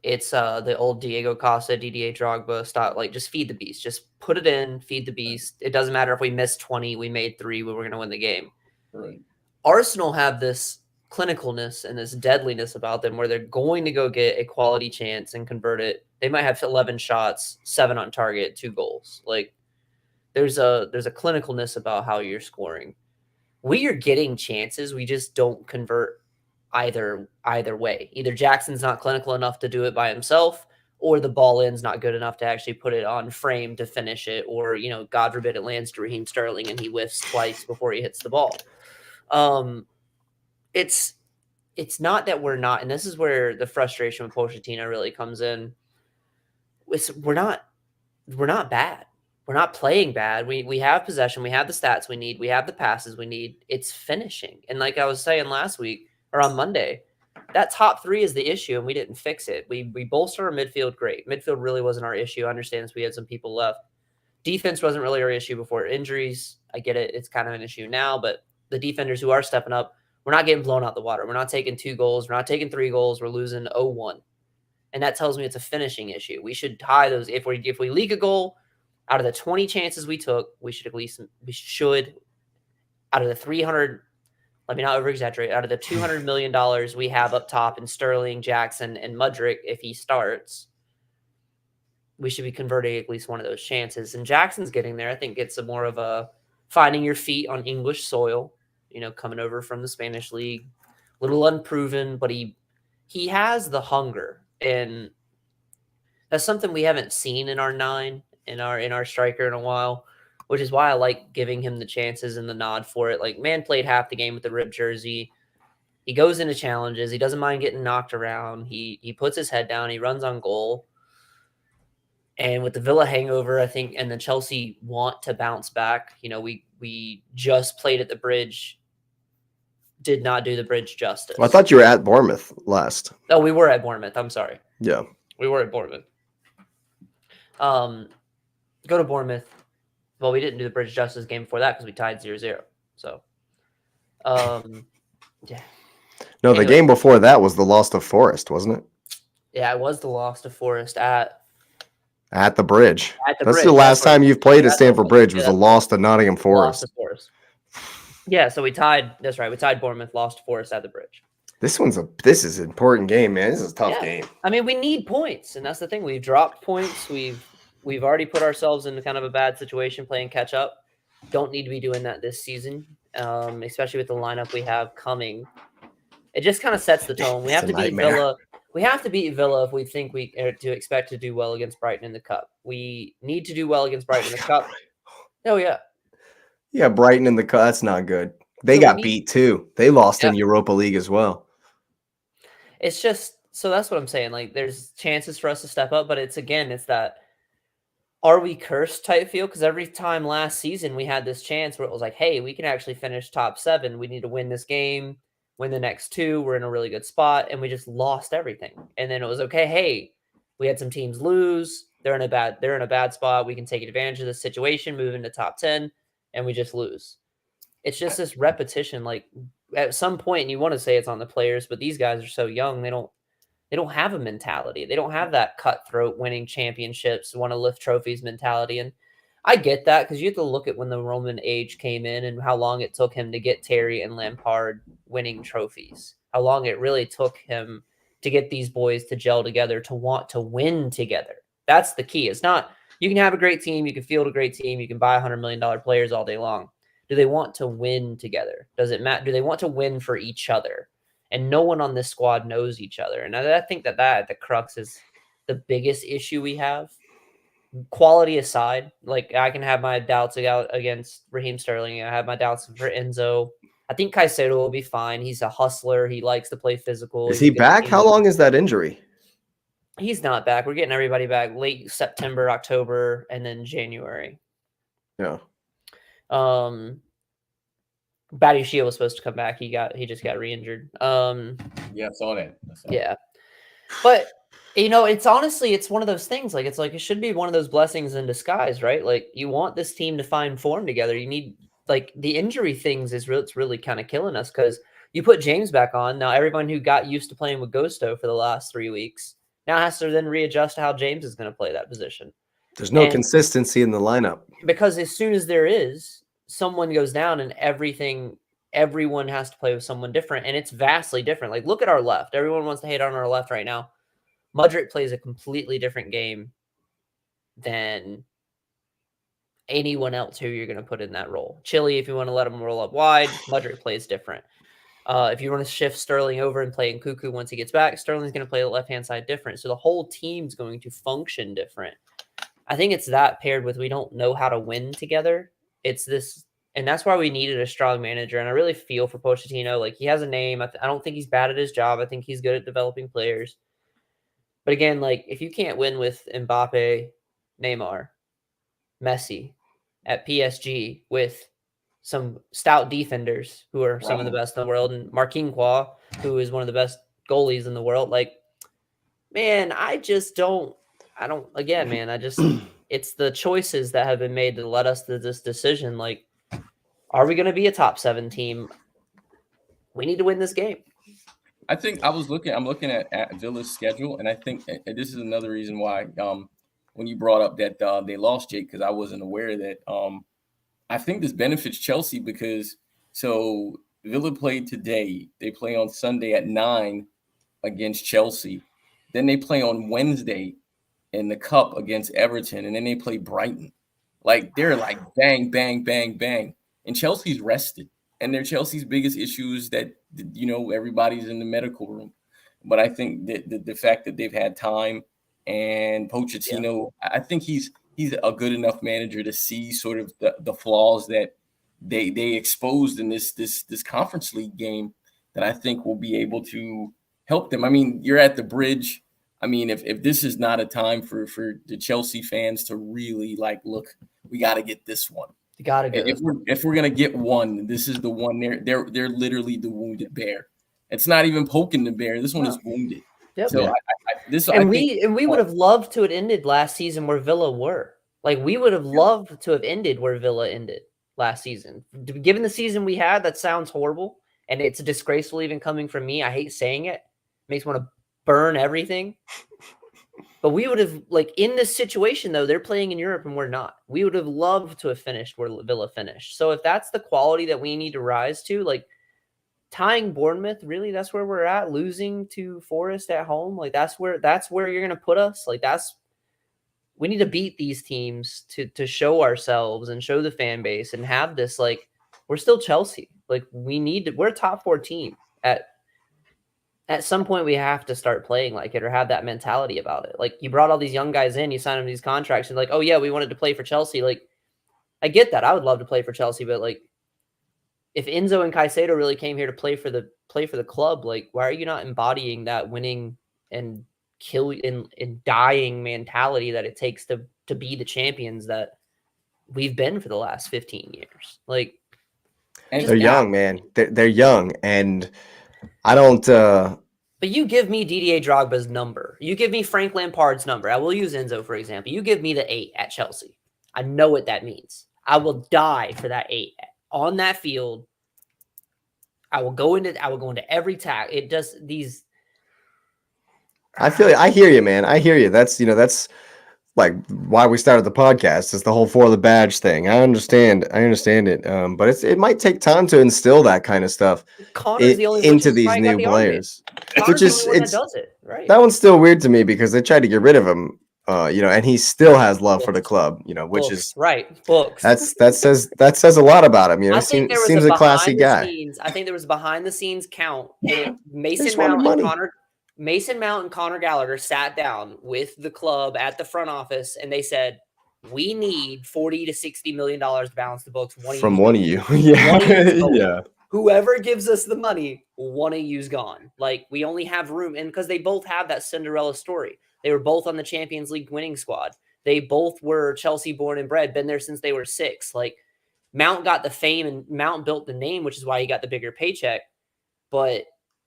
it's the old Diego Costa, Didier Drogba style, like just feed the beast. Just put it in, feed the beast. It doesn't matter if we missed 20, we made 3, we were going to win the game.
Right.
Arsenal have this clinicalness and this deadliness about them where they're going to go get a quality chance and convert it. They might have 11 shots, 7 on target, 2 goals. Like there's a clinicalness about how you're scoring. We are getting chances, we just don't convert either way. Either Jackson's not clinical enough to do it by himself, or the ball in's not good enough to actually put it on frame to finish it, or God forbid it lands to Raheem Sterling and he whiffs twice before he hits the ball. It's not that we're not, and this is where the frustration with Pochettino really comes in. We're not bad. We're not playing bad. We have possession. We have the stats we need. We have the passes we need. It's finishing. And like I was saying last week or on Monday, that top 3 is the issue, and we didn't fix it. We bolstered our midfield great. Midfield really wasn't our issue. I understand we had some people left. Defense wasn't really our issue before injuries. I get it. It's kind of an issue now, but the defenders who are stepping up, we're not getting blown out the water. We're not taking 2 goals. We're not taking 3 goals. We're losing 0-1. And that tells me it's a finishing issue. We should tie those. If we leak a goal, out of the 20 chances we took, we should out of the 300, let me not over exaggerate, out of the $200 million we have up top in Sterling, Jackson, and Mudryk, if he starts, we should be converting at least one of those chances. And Jackson's getting there. I think it's more of a finding your feet on English soil, coming over from the Spanish league, a little unproven, but he has the hunger. And that's something we haven't seen in our 9, in our striker in a while, which is why I like giving him the chances and the nod for it. Like, man played half the game with the ripped jersey. He goes into challenges. He doesn't mind getting knocked around. He puts his head down. He runs on goal. And with the Villa hangover, I think, and the Chelsea want to bounce back. We just played at the Bridge. Did not do the Bridge justice.
Well, I thought you were at Bournemouth last.
Oh, we were at Bournemouth. I'm sorry.
Yeah.
We were at Bournemouth. Go to Bournemouth. Well, we didn't do the Bridge justice game before that because we tied 0-0. So, yeah.
No,
Anyway.
the game before that was the loss to Forest, wasn't it?
Yeah, it was the loss to Forest at
the Bridge.
At the
That's
Bridge.
the last time you've played at
That's
Stamford
what-
Bridge was
yeah,
a loss to Nottingham
loss
Forest.
to Forest. Yeah, so we tied. That's right. We tied Bournemouth, lost to Forest at the Bridge.
This is an important game, man. This is a tough game.
I mean, we need points, and that's the thing. We've dropped points. We've already put ourselves into kind of a bad situation playing catch up. Don't need to be doing that this season, especially with the lineup we have coming. It just kind of sets the tone. We have to beat Villa. We have to beat Villa if we think we are to expect to do well against Brighton in the Cup. We need to do well against Brighton in the Cup. Oh, yeah.
Yeah, Brighton in the Cup. That's not good. They got beat too. They lost in Europa League as well.
It's just, so that's what I'm saying. Like, there's chances for us to step up, but it's that are we cursed type feel? Because every time last season we had this chance where it was like, hey, we can actually finish top 7. We need to win this game, win the next 2. We're in a really good spot, and we just lost everything. And then it was okay. Hey, we had some teams lose. They're in a bad spot. We can take advantage of the situation, move into top 10, and we just lose. It's just this repetition. Like, at some point, and you want to say it's on the players, but these guys are so young. They don't have a mentality. They don't have that cutthroat winning championships, want to lift trophies mentality. And I get that because you have to look at when the Roman age came in and how long it took him to get Terry and Lampard winning trophies, how long it really took him to get these boys to gel together, to want to win together. That's the key. It's not, you can have a great team, you can field a great team, you can buy $100 million players all day long. Do they want to win together? Does it matter? Do they want to win for each other? And no one on this squad knows each other. And I think that at the crux is the biggest issue we have. Quality aside, like, I can have my doubts against Raheem Sterling. I have my doubts for Enzo. I think Caicedo will be fine. He's a hustler. He likes to play physical.
Is he back? How long is that injury?
He's not back. We're getting everybody back late September, October, and then January.
Yeah.
Badiashile was supposed to come back. He just got re-injured.
Yeah, I saw that.
Yeah. But it's one of those things. Like, it should be one of those blessings in disguise, right? Like, you want this team to find form together. You need like the injury things it's really kind of killing us because you put James back on. Now everyone who got used to playing with Gusto for the last 3 weeks now has to then readjust to how James is going to play that position.
There's no
And
consistency in the lineup.
because as soon as there is, someone goes down and everyone has to play with someone different, and it's vastly different. Like, look at our left. Everyone wants to hate on our left right now. Mudryk plays a completely different game than anyone else who you're going to put in that role. Chile, if you want to let him roll up wide, Mudryk plays different. If you want to shift Sterling over and play in Cuckoo once he gets back, Sterling's going to play the left-hand side different. So the whole team's going to function different. I think it's that paired with we don't know how to win together. It's this, and that's why we needed a strong manager. And I really feel for Pochettino. Like, he has a name. I don't think he's bad at his job. I think he's good at developing players. But again, like, if you can't win with Mbappe, Neymar, Messi at PSG with some stout defenders who are some of the best in the world, and Marquinhos, who is one of the best goalies in the world, like, man, it's the choices that have been made to let us to this decision. Like, are we going to be a top 7 team? We need to win this game.
I think I'm looking at Villa's schedule, and I think and this is another reason why when you brought up that they lost, Jake, because I wasn't aware that I think this benefits Chelsea because so Villa played today. They play on Sunday at 9 against Chelsea. Then they play on Wednesday in the Cup against Everton, and then they play Brighton. Like, they're like bang, bang, bang, bang. And Chelsea's rested. And they're Chelsea's biggest issues that, everybody's in the medical room. But I think that the fact that they've had time and Pochettino, I think he's a good enough manager to see sort of the flaws that they exposed in this Conference League game that I think will be able to help them. I mean, you're at the bridge. I mean, if this is not a time for the Chelsea fans to really look, we got to get this one.
You got to get
if we're gonna get one, this is the one. They're literally the wounded bear. It's not even poking the bear. This one is wounded.
Yep.
So
we would have loved to have ended last season where Villa were. Like, we would have loved to have ended where Villa ended last season. Given the season we had, that sounds horrible, and it's disgraceful even coming from me. I hate saying it. It makes me want to burn everything. But we would have, in this situation, though, they're playing in Europe and we're not. We would have loved to have finished where Villa finished. So if that's the quality that we need to rise to, tying Bournemouth, really, that's where we're at. Losing to Forest at home, that's where you're going to put us. We need to beat these teams to show ourselves and show the fan base and have this, we're still Chelsea. We're a top 4 team. At some point, we have to start playing like it or have that mentality about it. You brought all these young guys in, you signed them these contracts, and oh yeah, we wanted to play for Chelsea. I get that. I would love to play for Chelsea, but if Enzo and Caicedo really came here to play for the club, why are you not embodying that winning and dying mentality that it takes to be the champions that we've been for the last 15 years?
And they're young, man. They're young, and I don't.
But you give me Didier Drogba's number. You give me Frank Lampard's number. I will use Enzo, for example. You give me the 8 at Chelsea. I know what that means. I will die for that 8 on that field. I will go into every tackle. It does these.
I hear you, man. I hear you. That's why we started the podcast. It's the whole for the badge thing. I understand it. But it might take time to instill that kind of stuff into these new players.
Which is that does it, right?
That one's still weird to me because they tried to get rid of him. And he still has love for the club. Which is
right. Books.
That says a lot about him. Seems a classy guy.
I think there was behind the scenes count. Mason Mount and Conor Gallagher sat down with the club at the front office, and they said, "We need $40 to $60 million to balance the books.
One of you, yeah.
Whoever gives us the money, one of you's gone. We only have room." And because they both have that Cinderella story, they were both on the Champions League winning squad. They both were Chelsea born and bred, been there since they were 6. Mount got the fame and Mount built the name, which is why he got the bigger paycheck.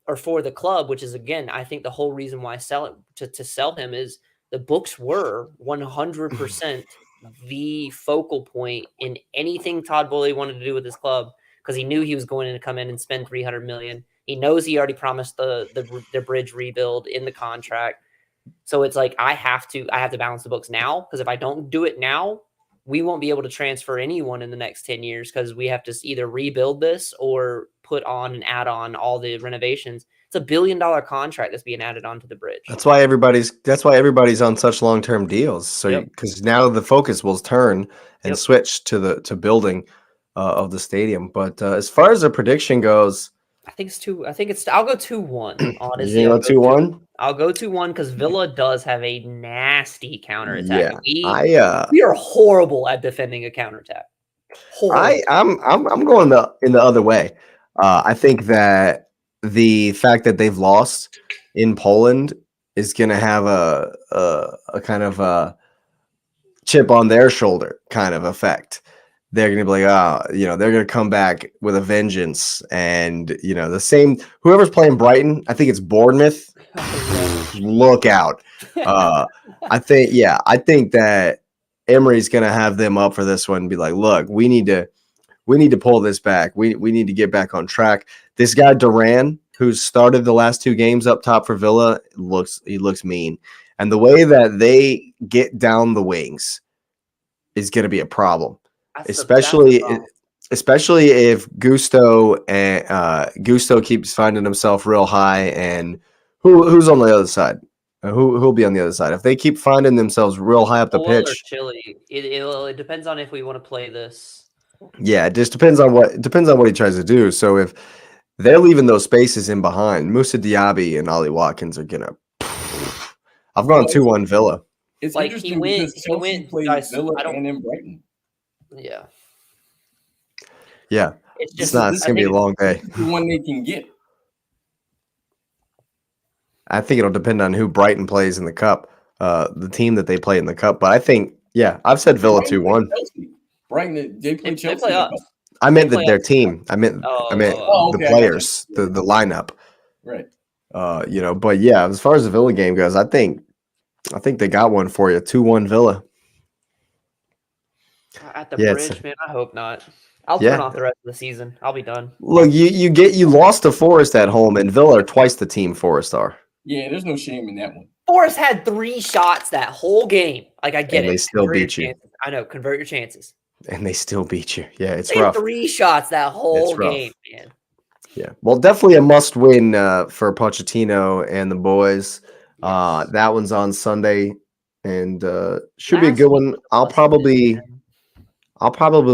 Or for the club, which is, again, I think the whole reason why to sell him is the books were 100% the focal point in anything Todd Boehly wanted to do with his club, because he knew he was going to come in and spend $300 million. He knows he already promised the bridge rebuild in the contract. So it's like I have to balance the books now, because if I don't do it now, we won't be able to transfer anyone in the next 10 years, because we have to either rebuild this or put on and add on all the renovations. It's $1 billion contract that's being added onto the bridge.
That's why everybody's on such long-term deals. So because now the focus will turn and switch to building of the stadium. But as far as the prediction goes,
I'll go 2-1. Honestly,
you go 2-1.
I'll go 2-1 because Villa does have a nasty counterattack.
Yeah,
we are horrible at defending a counterattack.
I'm going in the other way. I think that the fact that they've lost in Poland is going to have a kind of a chip on their shoulder kind of effect. They're going to be like, they're going to come back with a vengeance. And, the same, whoever's playing Brighton, I think it's Bournemouth. Look out. I think that Emery's going to have them up for this one and be like, look, we need to pull this back. We need to get back on track. This guy Duran, who's started the last 2 games up top for Villa, he looks mean. And the way that they get down the wings is going to be a problem. Especially if Gusto keeps finding himself real high, and who's on the other side? Who'll be on the other side? If they keep finding themselves real high up the pitch,
Chile. It depends on if we want to play this.
Yeah, it just depends on what he tries to do. So if they're leaving those spaces in behind, Moussa Diaby and Ollie Watkins are gonna. I've gone 2-1 Villa.
It's
like
interesting because Chelsea plays Villa and then Brighton.
Yeah.
It's going to be a long day.
The one they can get.
I think it'll depend on who Brighton plays in the cup, the team that they play in the cup. But I think, I've said Villa 2-1.
Brighton, they play Chelsea.
They play us.
I meant their team. I meant the players, the lineup.
Right.
But as far as the Villa game goes, I think they got one for you. 2-1 Villa.
At the bridge, man. I hope not. I'll turn off the rest of the season. I'll be done.
Look, you lost to Forest at home, and Villa are twice the team Forest are.
Yeah, there's no shame in that one.
Forest had 3 shots that whole game. Like, I get it.
They still beat you.
I know. Convert your chances.
And they still beat you. Yeah, it's
they
rough.
Had 3 shots that whole game, man.
Yeah. Well, definitely a must-win for Pochettino and the boys. That one's on Sunday, and should be a good one. I'll probably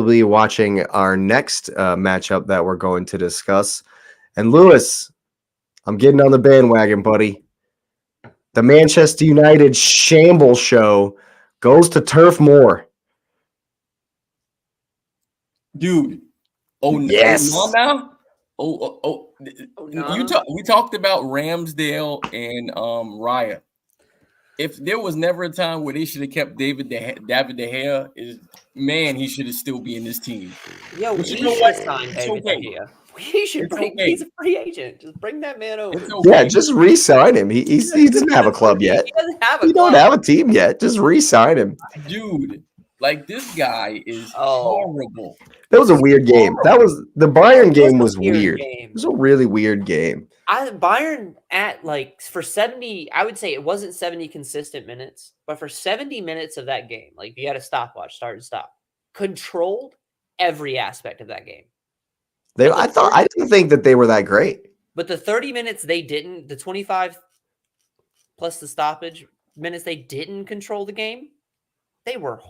be watching our next matchup that we're going to discuss. And Lewis, I'm getting on the bandwagon, buddy. The Manchester United Shambles Show goes to Turf Moor.
Dude.
Yes.
Now? We talked about Ramsdale and Raya. If there was never a time where they should have kept David De Gea, he should have still be in this team.
Yo, we should sign David De Gea. We should bring. He's a free agent. Just bring that man over.
Yeah, just re-sign him. He doesn't have a club yet.
He doesn't have
He don't have a team yet. Just re-sign him,
dude. Like, this guy is horrible.
That was a weird game. The Bayern game was weird. It was a really weird game.
Bayern at for 70, I would say it wasn't 70 consistent minutes, but for 70 minutes of that game, you had a stopwatch, start and stop, controlled every aspect of that game.
I didn't think that they were that great.
But the 30 minutes they didn't, the 25 plus the stoppage minutes they didn't control the game, they were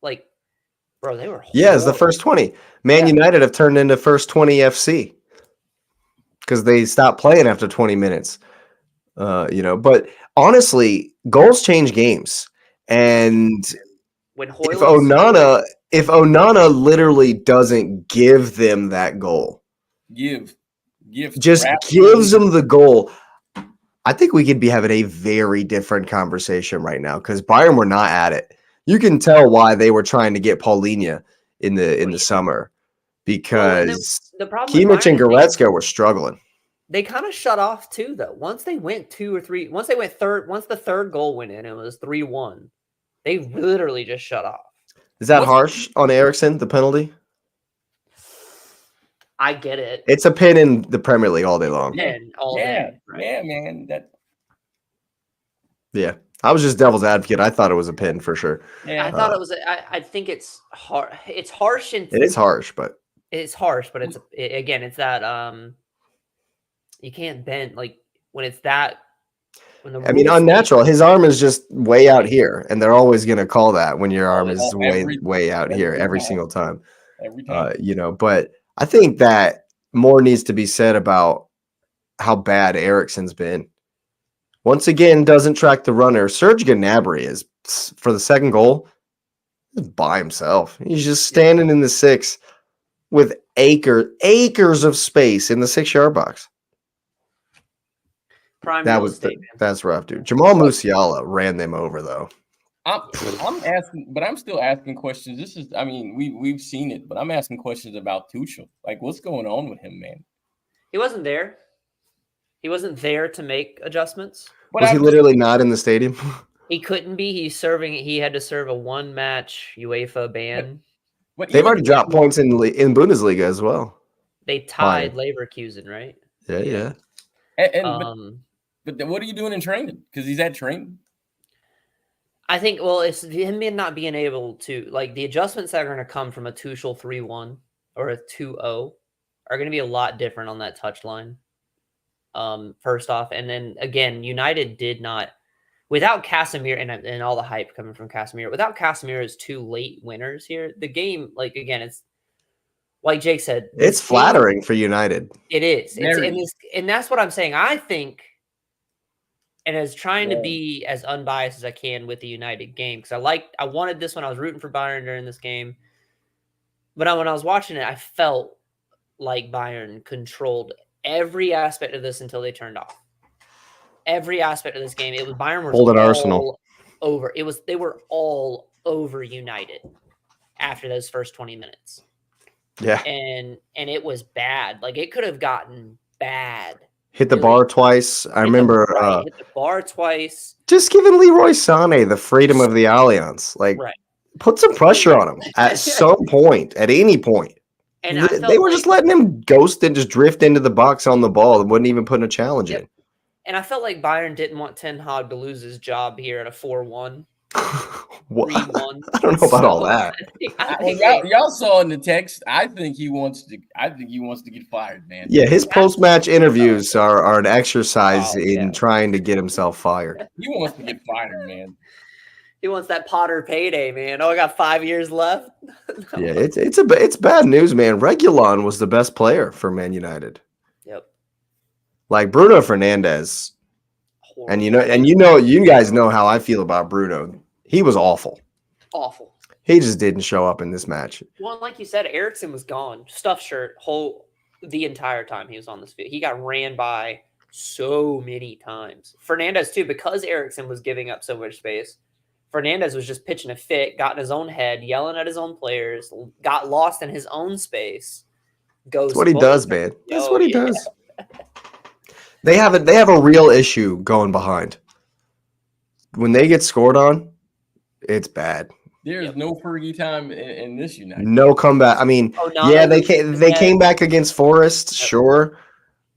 they were horrible.
Yeah, it's the first 20. United have turned into first 20 FC. Because they stopped playing after 20 minutes, But honestly, goals change games, and if Onana literally doesn't give them that goal, gives them the goal, I think we could be having a very different conversation right now. Because Bayern were not at it. You can tell why they were trying to get Paulinho in the summer. Because Kimmich and Goretzka were struggling.
They kind of shut off too, though. Once the third goal went in, it was 3-1. They literally just shut off.
Is that
What's-
harsh on Eriksson, the penalty?
I get it.
It's a pin in the Premier League all day long.
Pin all
Yeah,
day. Right?
yeah, man.
Yeah. I was just devil's advocate. I thought it was a pin for sure.
Yeah.
I thought it was. I think it's hard. It's harsh and
It is harsh, but
it's harsh, but again, it's that you can't bend like when it's that. When the
I mean,
rules
unnatural. His arm is just way out here, and they're always going to call that when your arm is way out here every single time.
Every time.
You know, but I think that more needs to be said about how bad Eriksson's been. Once again, doesn't track the runner. Serge Gnabry is, for the second goal, by himself. He's just standing in the 6 with acres of space in the 6-yard box.
prime
That
real
was
estate, man.
that's rough, dude. Jamal Musiala ran them over though.
I'm asking, but I'm still asking questions. This is, I mean, we've seen it, but I'm asking questions about Tuchel. Like, what's going on with him, man?
He wasn't there. He wasn't there to make adjustments.
But
Was he literally not in the stadium?
He couldn't be. He's serving. He had to serve a 1-match UEFA ban.
But
They've already dropped points in Bundesliga as well.
They tied Leverkusen, right?
Yeah.
But what are you doing in training? Because he's at training.
I think, well, it's him not being able to, like, the adjustments that are going to come from a Tuchel 3-1 or a 2-0 are going to be a lot different on that touchline. First off, and then again, United did not, without Casemiro and all the hype coming from Casemiro, without Casemiro's 2 late winners here, the game, like, again, it's like Jake said,
It's flattering for United.
It is. And that's what I'm saying. I think, and as trying to be as unbiased as I can with the United game, because I wanted this when I was rooting for Bayern during this game. But when I was watching it, I felt like Bayern controlled every aspect of this until they turned off. Every aspect of this game, it was Bayern was
Hold it,
all
Arsenal.
over. They were all over United after those first 20 minutes.
Yeah.
And it was bad. Like, it could have gotten bad.
Hit the bar twice. I remember
hit the bar twice.
Just giving Leroy Sané the freedom of the Allianz. Like, put some pressure on him at some point, at any point.
And
they were just letting him ghost and just drift into the box on the ball and wouldn't even put a challenge in.
And I felt like Bayern didn't want Ten Hag to lose his job here at a 4-1.
What?
3-1.
I don't know about all that.
Y'all saw in the text. I think he wants to get fired, man.
Yeah, his post-match interviews are an exercise in trying to get himself fired.
He wants to get fired, man.
He wants that Potter payday, man. Oh, I got 5 years left.
No. Yeah, it's bad news, man. Reguilon was the best player for Man United.
Yep.
Like Bruno Fernandes. And you guys know how I feel about Bruno. He was awful.
Awful.
He just didn't show up in this match.
Well, like you said, Eriksson was gone. Stuffed shirt the entire time he was on this field. He got ran by so many times. Fernandes too, because Eriksson was giving up so much space. Fernandes was just pitching a fit, got in his own head, yelling at his own players, got lost in his own space.
That's what he does, man. That's what he does. They have a real issue going behind. When they get scored on, it's bad.
There's no Fergie time in this United.
No comeback. I mean, they came back against Forest, sure,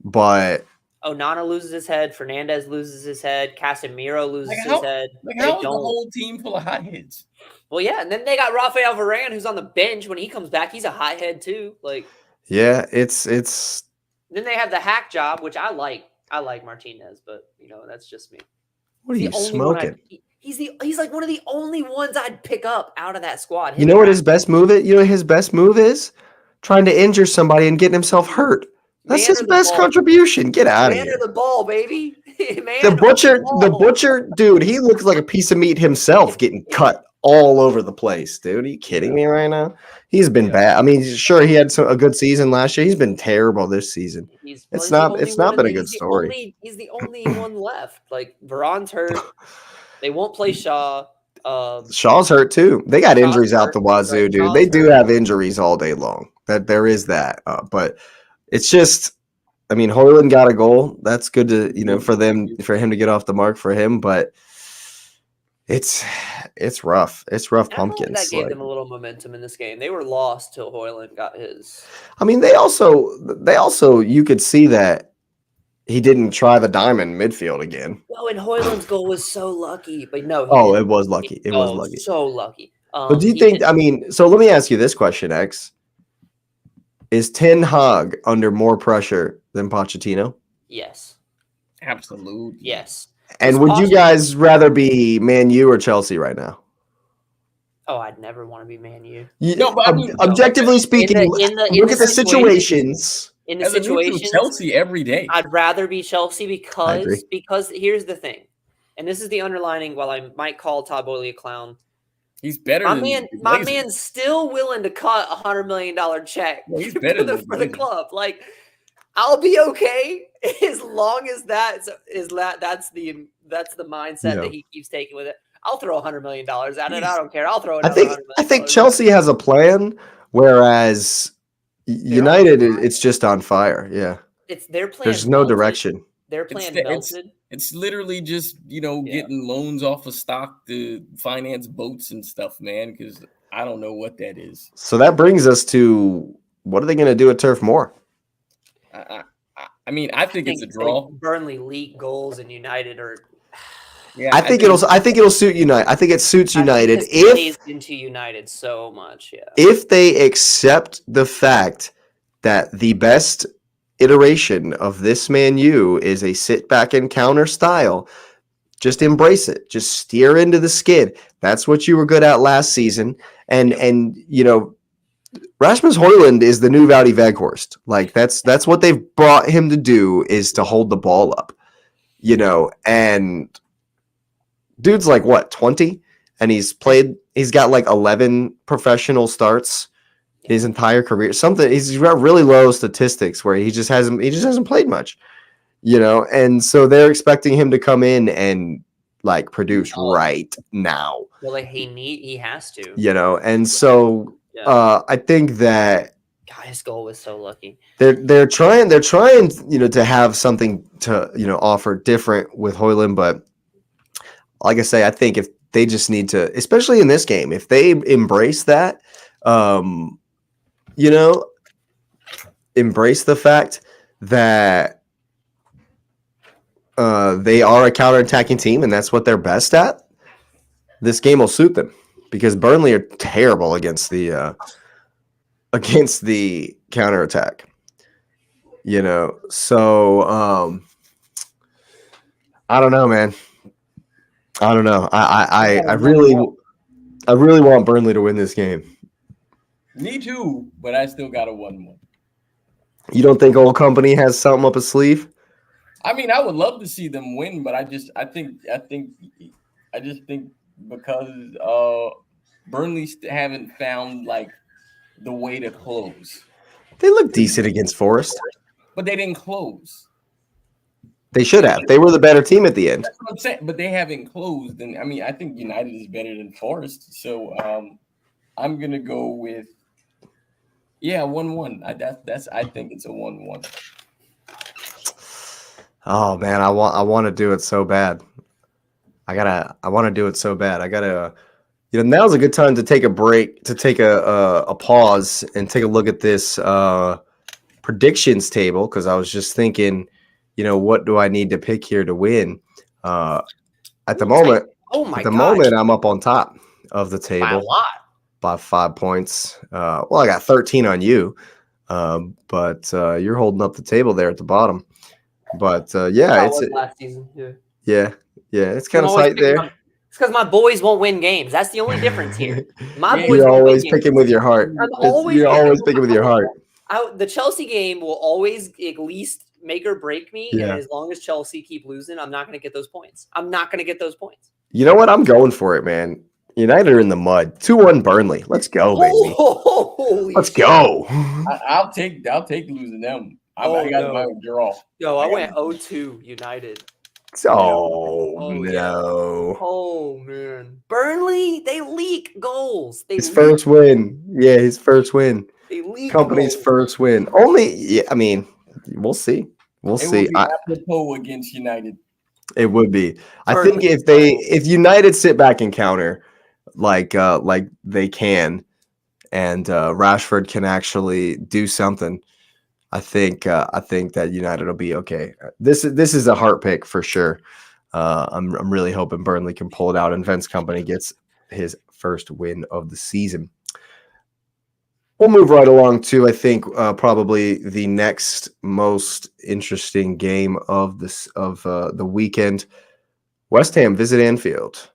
but
Onana loses his head. Fernandes loses his head. Casemiro loses his head.
How is the whole team full of hotheads?
Well, yeah, and then they got Rafael Varane, who's on the bench. When he comes back, he's a hothead too. Like,
yeah, it's.
Then they have the hack job, which I like. I like Martinez, but that's just me.
What are you smoking?
He's like one of the only ones I'd pick up out of that squad.
You know what his best move is? You know what his best move is? Trying to injure somebody and getting himself hurt. That's his best contribution. Get out of here.
Man of the ball, baby.
The butcher, dude, he looks like a piece of meat himself getting cut all over the place, dude. Are you kidding me right now? He's been bad. I mean, sure, he had a good season last year. He's been terrible this season. It's not been a good story.
He's the only one left. Like, Varane's hurt. They won't play Shaw.
Shaw's hurt too. They got injuries out the wazoo, dude. They do have injuries all day long. That there is that. But it's just, I mean, Højlund got a goal. That's good to, for him to get off the mark for him. But It's rough. It's rough
And I feel like
pumpkins.
that gave
Like,
them a little momentum in this game. They were lost till Hoyland got his.
I mean, they also you could see that he didn't try the diamond midfield again.
Oh, and Hoyland's goal was so lucky, but no, he
Oh,
didn't.
it was lucky. It was
Oh,
lucky.
so lucky.
But do you
he
think?
did-
I mean, so let me ask you this question, X: Is Ten Hag under more pressure than Pochettino?
Yes.
Absolutely.
Yes.
And
Because
would you guys rather be Man U or Chelsea right now?
Oh, I'd never want to be Man U.
No, but I mean,
objectively speaking, look at the situations.
In the
as a neutral
situations,
Chelsea every day.
I'd rather be Chelsea
agree.
because here's the thing, and this is the underlining. While I might call Todd Boehly a clown,
He's better
my
than
man,
the
my
Glazers.
man's still willing to cut $100 million check
Yeah, he's better than
for the
Glazers.
club. Like, I'll be okay as long as that's the mindset
Yeah.
that he keeps taking with it. I'll throw $100 million at it. I don't care. I'll throw it.
I think Chelsea has a plan, whereas United, it's just on fire. Yeah,
It's their plan.
There's no direction.
Their plan melted.
It's literally just, getting loans off of stock to finance boats and stuff, man, because I don't know what that is.
So that brings us to, what are they going to do at Turf Moor?
I mean, I think it's a draw.
Burnley leak goals and United are.
Yeah, I think it'll suit United. I think it suits United
if into United so much. Yeah.
If they accept the fact that the best iteration of this Man U is a sit back and counter style, just embrace it. Just steer into the skid. That's what you were good at last season. And Rasmus Højlund is the new Wout Weghorst. Like that's what they've brought him to do, is to hold the ball up. And dude's like what, 20? And he's got like 11 professional starts his entire career. He's got really low statistics where he just hasn't played much. And so they're expecting him to come in and like produce right now.
Well, like he has to.
And so I think that
his goal was so lucky.
They're trying to have something to offer different with Højlund, but like I say, I think if they just need to, especially in this game, if they embrace that, embrace the fact that they are a counterattacking team and that's what they're best at, this game will suit them, because Burnley are terrible against the counterattack. So I don't know, man. I don't know. I really want Burnley to win this game.
Me too, but I still got a 1-1.
You don't think Old Company has something up his sleeve?
I mean, I would love to see them win, but I just think because Burnley haven't found like the way to close.
They look decent against Forest,
but they didn't close.
They should have. They were the better team at the end.
That's what I'm saying, but they haven't closed. And I mean, I think United is better than Forest. So I'm gonna go with 1-1. I think it's a 1-1.
Oh man, I want to do it so bad. I want to do it so bad. I gotta. Now's a good time to take a break, to take a pause, and take a look at this predictions table, because I was just thinking, what do I need to pick here to win? At the moment, I'm up on top of the table
by a lot,
by 5 points. I got 13 on you, but you're holding up the table there at the bottom. But it's
last season.
Yeah, it's kind of tight there.
It's because my boys won't win games. That's the only difference here. My boys
You're always picking with your heart. You're always picking with your heart.
The Chelsea game will always at least make or break me.
Yeah.
And as long as Chelsea keep losing, I'm not going to get those points.
You know what? I'm going for it, man. United are in the mud. 2-1 Burnley. Let's go, baby. Let's go.
I'll take losing them. I got my draw.
Yo, I went 0-2 United.
Oh no.
Oh man. Burnley, they leak goals.
First win. Yeah, his first win.
They leak
Company's
goals.
first win. I mean, we'll see. We'll see.
Apropos against United.
It would be. I think
Perfect.
if United sit back and counter like they can, and Rashford can actually do something, I think that United will be okay. This is a heart pick for sure. I'm really hoping Burnley can pull it out and Vince Company gets his first win of the season. We'll move right along to, I think, probably the next most interesting game of the weekend. West Ham visit Anfield.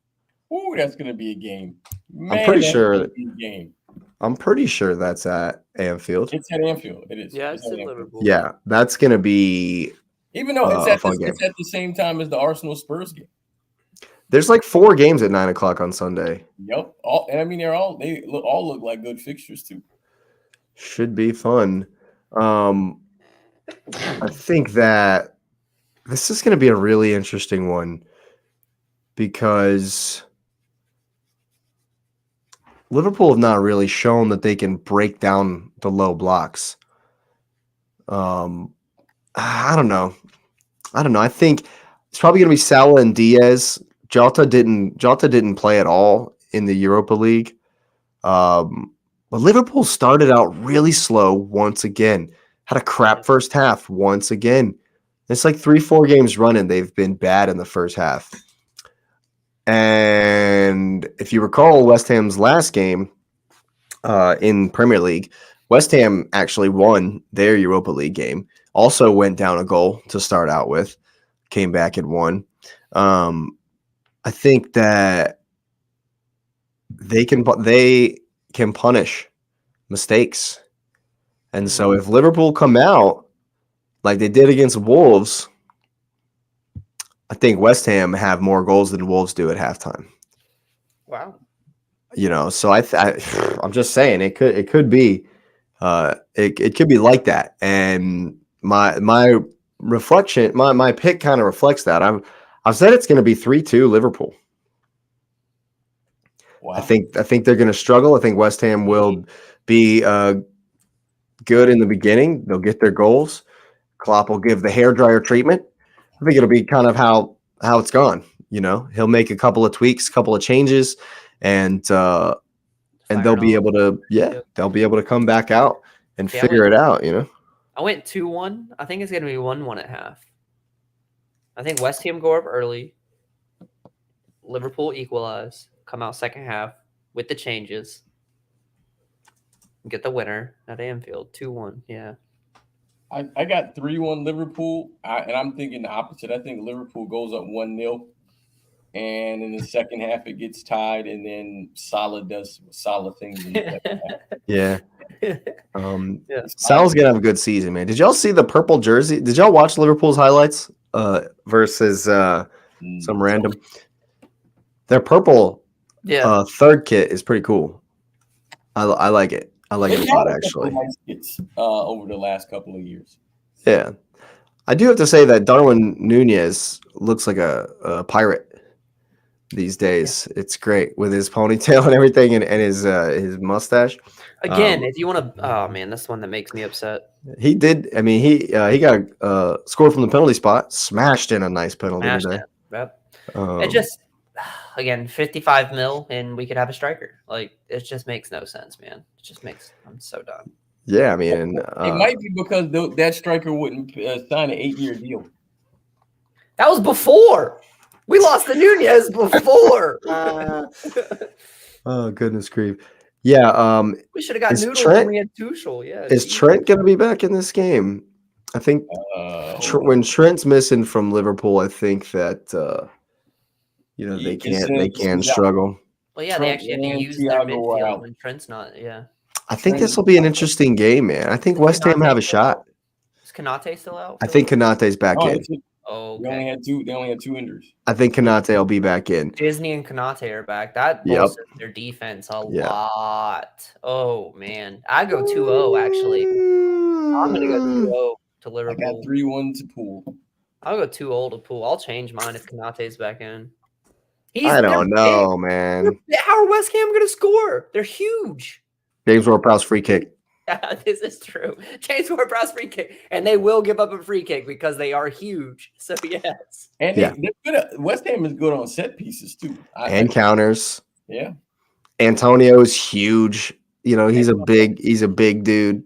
Ooh, that's gonna be a game. Man,
I'm pretty
that's
sure.
gonna be a game.
I'm pretty sure that's at Anfield.
It's at Anfield. It is.
Yeah, it's
at
in
Anfield.
Liverpool.
Yeah, that's gonna be
Even though
a fun game.
it's at the same time as the Arsenal Spurs game.
There's like 4 games at 9 o'clock on Sunday.
Yep. I mean, they all look like good fixtures too.
Should be fun. I think that this is going to be a really interesting one because Liverpool have not really shown that they can break down the low blocks. I don't know. I think it's probably going to be Salah and Diaz. Jota didn't play at all in the Europa League. But Liverpool started out really slow once again. Had a crap first half once again. It's like 3-4 games running. They've been bad in the first half. And if you recall West Ham's last game in Premier League, West Ham actually won their Europa League game. Also went down a goal to start out with. Came back and won. I think that they can punish mistakes. And so if Liverpool come out like they did against Wolves, I think West Ham have more goals than Wolves do at halftime.
Wow.
So I'm just saying it could be it could be like that. And my reflection, my pick kind of reflects that. I've said it's going to be 3-2 Liverpool.
Wow.
I think they're going to struggle. I think West Ham will be good in the beginning. They'll get their goals. Klopp will give the hairdryer treatment. I think it'll be kind of how it's gone. He'll make a couple of tweaks, couple of changes, and they'll be able to come back out and figure it out.
I went 2-1. I think it's going to be 1-1 at half. I think West Ham go up early. Liverpool equalize. Come out second half with the changes. Get the winner at Anfield. 2-1. Yeah.
I got 3-1 Liverpool, and I'm thinking the opposite. I think Liverpool goes up 1-0, and in the second half it gets tied, and then Salah does Salah things in the second half.
Yeah. Salah's gonna have a good season, man. Did y'all see the purple jersey? Did y'all watch Liverpool's highlights versus some random? Their purple third kit is pretty cool. I like it. I like it a lot, actually.
Nice kits, over the last couple of years.
Yeah. I do have to say that Darwin Nunez looks like a pirate these days. Yeah. It's great with his ponytail and everything and his mustache.
Again, if you want to, oh man, that's the one that makes me upset.
He did. I mean, he got a score from the penalty spot, smashed in a nice penalty today.
Yep. It just, again, 55 mil, and we could have a striker. Like, it just makes no sense, man. It just makes. I'm so done.
Yeah, I mean,
it might be because that striker wouldn't sign an 8-year deal.
That was before. We lost the Nunez before.
Oh, goodness grief. Yeah.
We should have got Noodles when we had Tuchel. Yeah.
Is Trent going to be back in this game? I think when Trent's missing from Liverpool, I think that they can struggle.
Well, yeah, they actually have to use their midfield when Trent's not. Yeah.
I think this will be an interesting game, man. I think West Ham have a shot.
Is Konate still out?
I think Konate's back in.
Oh,
okay. They only had two injuries.
I think Konate will be back in.
Disney and Konate are back. That bolsters their defense a lot. Oh man, I go 2-0 actually. I'm gonna go 2-0 to Liverpool.
I got 3-1 to Pool.
I'll go 2-0 to Pool. I'll change mine if Konate's back in.
I don't know, man.
How are West Ham gonna score? They're huge.
James Ward-Prowse free kick.
This is true. James Ward-Prowse free kick, and they will give up a free kick because they are huge. So yes,
And
Yeah.
they're good at, West Ham is good on set pieces too.
And counters.
Yeah.
Antonio is huge. You know, he's a big dude.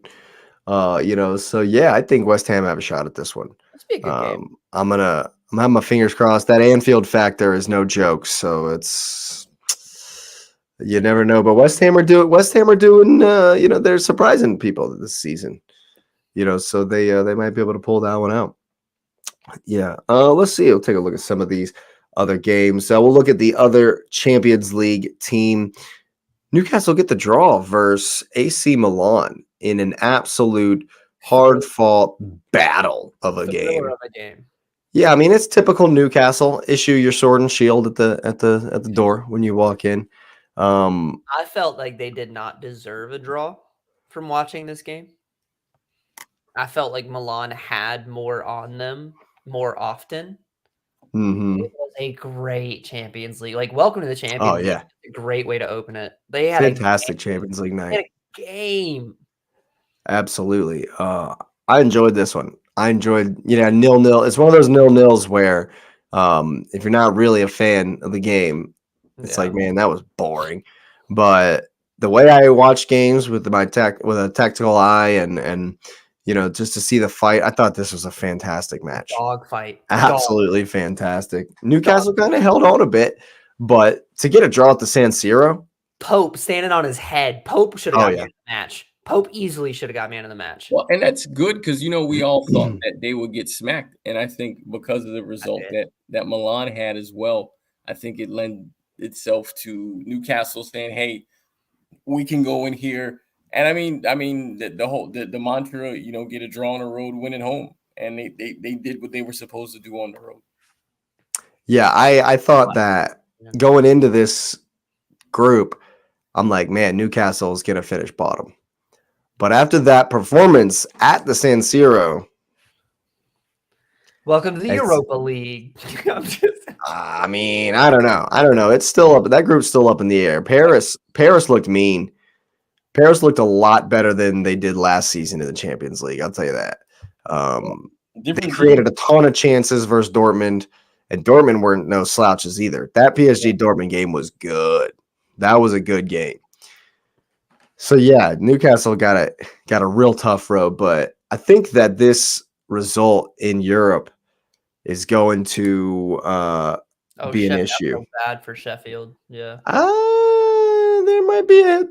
You know, so yeah, I think West Ham have a shot at this one.
That's be a good game.
I'm having my fingers crossed. That Anfield factor is no joke, so it's you never know. But West Ham are doing you know, they're surprising people this season. You know, so they might be able to pull that one out. Yeah. Let's see. We'll take a look at some of these other games. We'll look at the other Champions League team. Newcastle get the draw versus AC Milan in an absolute hard-fought battle of a game. Yeah, I mean, it's typical Newcastle. Issue your sword and shield at the door when you walk in.
I felt like they did not deserve a draw from watching this game. I felt like Milan had more on them more often.
Mm-hmm.
It was a great Champions League. Like, welcome to the Champions
Oh,
League.
yeah.
A great way to open it. They had
Fantastic Champions League night.
They had a game.
Absolutely. I enjoyed this one. I enjoyed, 0-0. It's one of those 0-0s where if you're not really a fan of the game, it's like, man, that was boring. But the way I watch games with a tactical eye and just to see the fight, I thought this was a fantastic match.
Dog fight.
Absolutely fantastic. Newcastle kind of held on a bit, but to get a draw at the San Siro.
Pope standing on his head. Pope should have got man of the match. Pope easily should have got man of the match.
Well, and that's good because, we all thought that they would get smacked. And I think because of the result that Milan had as well, I think it lent itself to Newcastle saying, hey, we can go in here. And I mean, the mantra, get a draw on the road, win at home. And they did what they were supposed to do on the road.
Yeah, I thought that going into this group, I'm like, man, Newcastle is going to finish bottom. But after that performance at the San Siro,
welcome to the Europa League.
I mean, I don't know. It's still up. That group's still up in the air. Paris looked mean. Paris looked a lot better than they did last season in the Champions League. I'll tell you that. They created a ton of chances versus Dortmund, and Dortmund weren't no slouches either. That PSG Dortmund game was good. That was a good game. So yeah, Newcastle got a real tough road, but I think that this result in Europe is going to be an issue.
Bad for Sheffield, yeah.
There might be a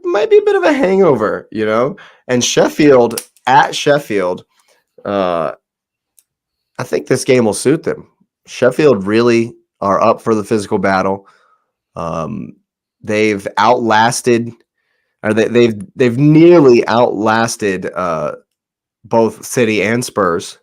bit of a hangover, And Sheffield at Sheffield, I think this game will suit them. Sheffield really are up for the physical battle. They've outlasted. Or they've nearly outlasted both City and Spurs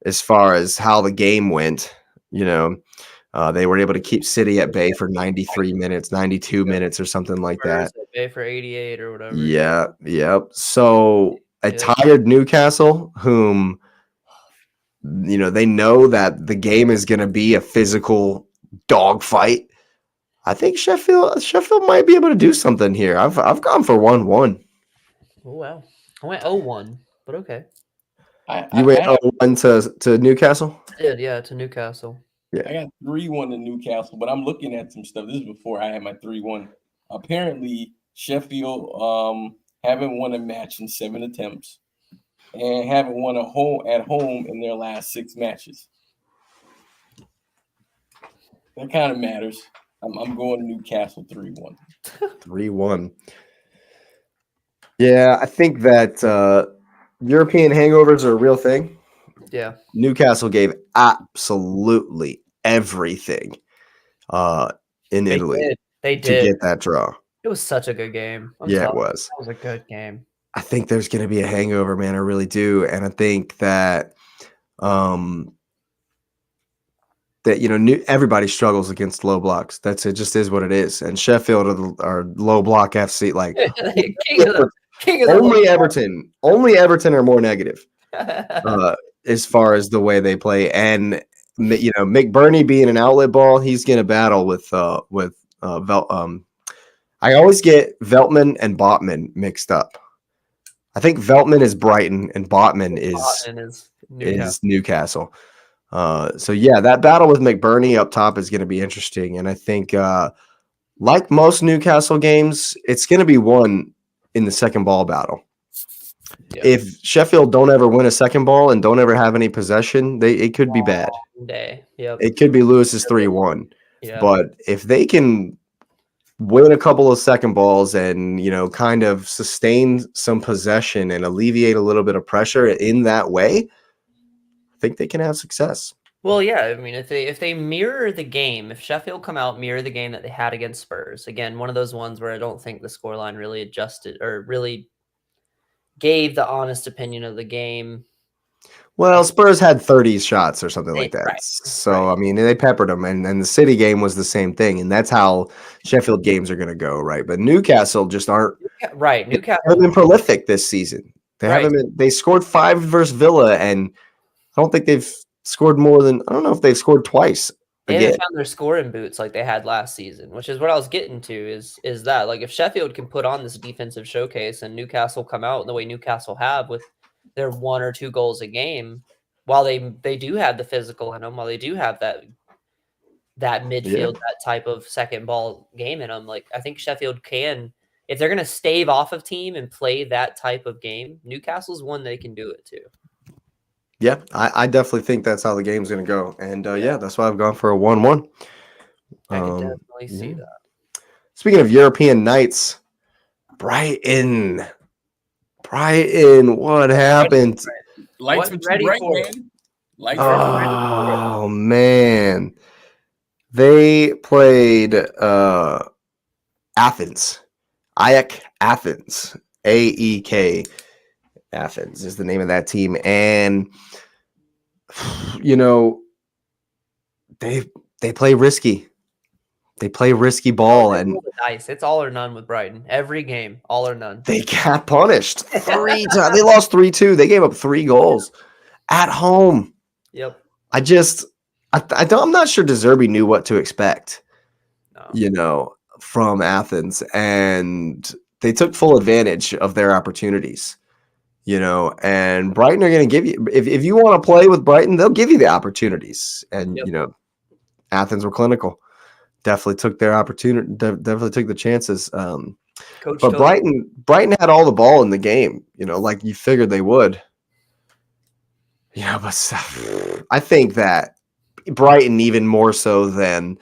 as far as how the game went. They were able to keep City at bay for 93 minutes, 92 minutes, or something like that.
At bay for 88 or whatever.
Yeah, yep. So a tired Newcastle, whom they know that the game is going to be a physical dogfight. I think Sheffield might be able to do something here. I've gone for 1-1.
Oh wow, I went 0-1, but okay.
You went 0-1 to Newcastle?
I did, yeah, to Newcastle.
Yeah,
I got 3-1 to Newcastle, but I'm looking at some stuff. This is before I had my 3-1. Apparently, Sheffield haven't won a match in 7 attempts and haven't won at home in their last 6 matches. That kind of matters. I'm going to Newcastle 3-1.
3-1. Yeah, I think that European hangovers are a real thing.
Yeah.
Newcastle gave absolutely everything in Italy
to
get that draw.
It was such a good game.
It was.
That was a good game.
I think there's going to be a hangover, man. I really do. And I think that everybody struggles against low blocks. It just is what it is. And Sheffield are low block FC. Like only Everton are more negative as far as the way they play. And McBurney being an outlet ball, he's going to battle with I always get Veltman and Botman mixed up. I think Veltman is Brighton and Botman
Botman is Newcastle.
is Newcastle. So yeah, that battle with McBurney up top is going to be interesting, and I think like most Newcastle games, it's going to be won in the second ball battle.
Yeah.
If Sheffield don't ever win a second ball and don't ever have any possession, it could be bad.
Yep.
It could be Lewis's 3-1.
Yeah.
But if they can win a couple of second balls and, kind of sustain some possession and alleviate a little bit of pressure in that way, I think they can have success.
Well, yeah, I mean, if they mirror the game, if Sheffield come out, mirror the game that they had against Spurs, again, one of those ones where I don't think the scoreline really adjusted or really gave the honest opinion of the game.
Well, Spurs had 30 shots or something like that.
Right,
so, I mean, they peppered them, and the City game was the same thing, and that's how Sheffield games are going to go, right? But Newcastle just aren't
right. Newcastle
haven't been prolific this season. They haven't been. They scored 5 versus Villa, and I don't think they've scored more than, I don't know if they've scored twice.
They haven't found their scoring boots like they had last season, which is what I was getting to is that, like, if Sheffield can put on this defensive showcase and Newcastle come out the way Newcastle have with their 1 or 2 goals a game, while they do have the physical in them, while they do have that midfield, that type of second ball game in them, like, I think Sheffield can, if they're going to stave off of team and play that type of game, Newcastle's one they can do it too.
Yeah, I definitely think that's how the game's going to go. And, yeah, that's why I've gone for a 1-1.
I can definitely see that.
Speaking of European nights, Brighton, what happened?
Lights were too bright, man.
Oh, man. They played Athens. AEK Athens. AEK Athens is the name of that team. And, they play risky. They play risky ball. And
nice. It's all or none with Brighton. Every game, all or none.
They got punished 3 times. They lost 3-2. They gave up 3 goals at home.
Yep.
I'm not sure De Zerbi knew what to expect, from Athens. And they took full advantage of their opportunities. And Brighton are going to give you, if you want to play with Brighton, they'll give you the opportunities. And, Athens were clinical. Definitely took their opportunity, definitely took the chances. But Brighton had all the ball in the game, like you figured they would. But I think that Brighton, even more so than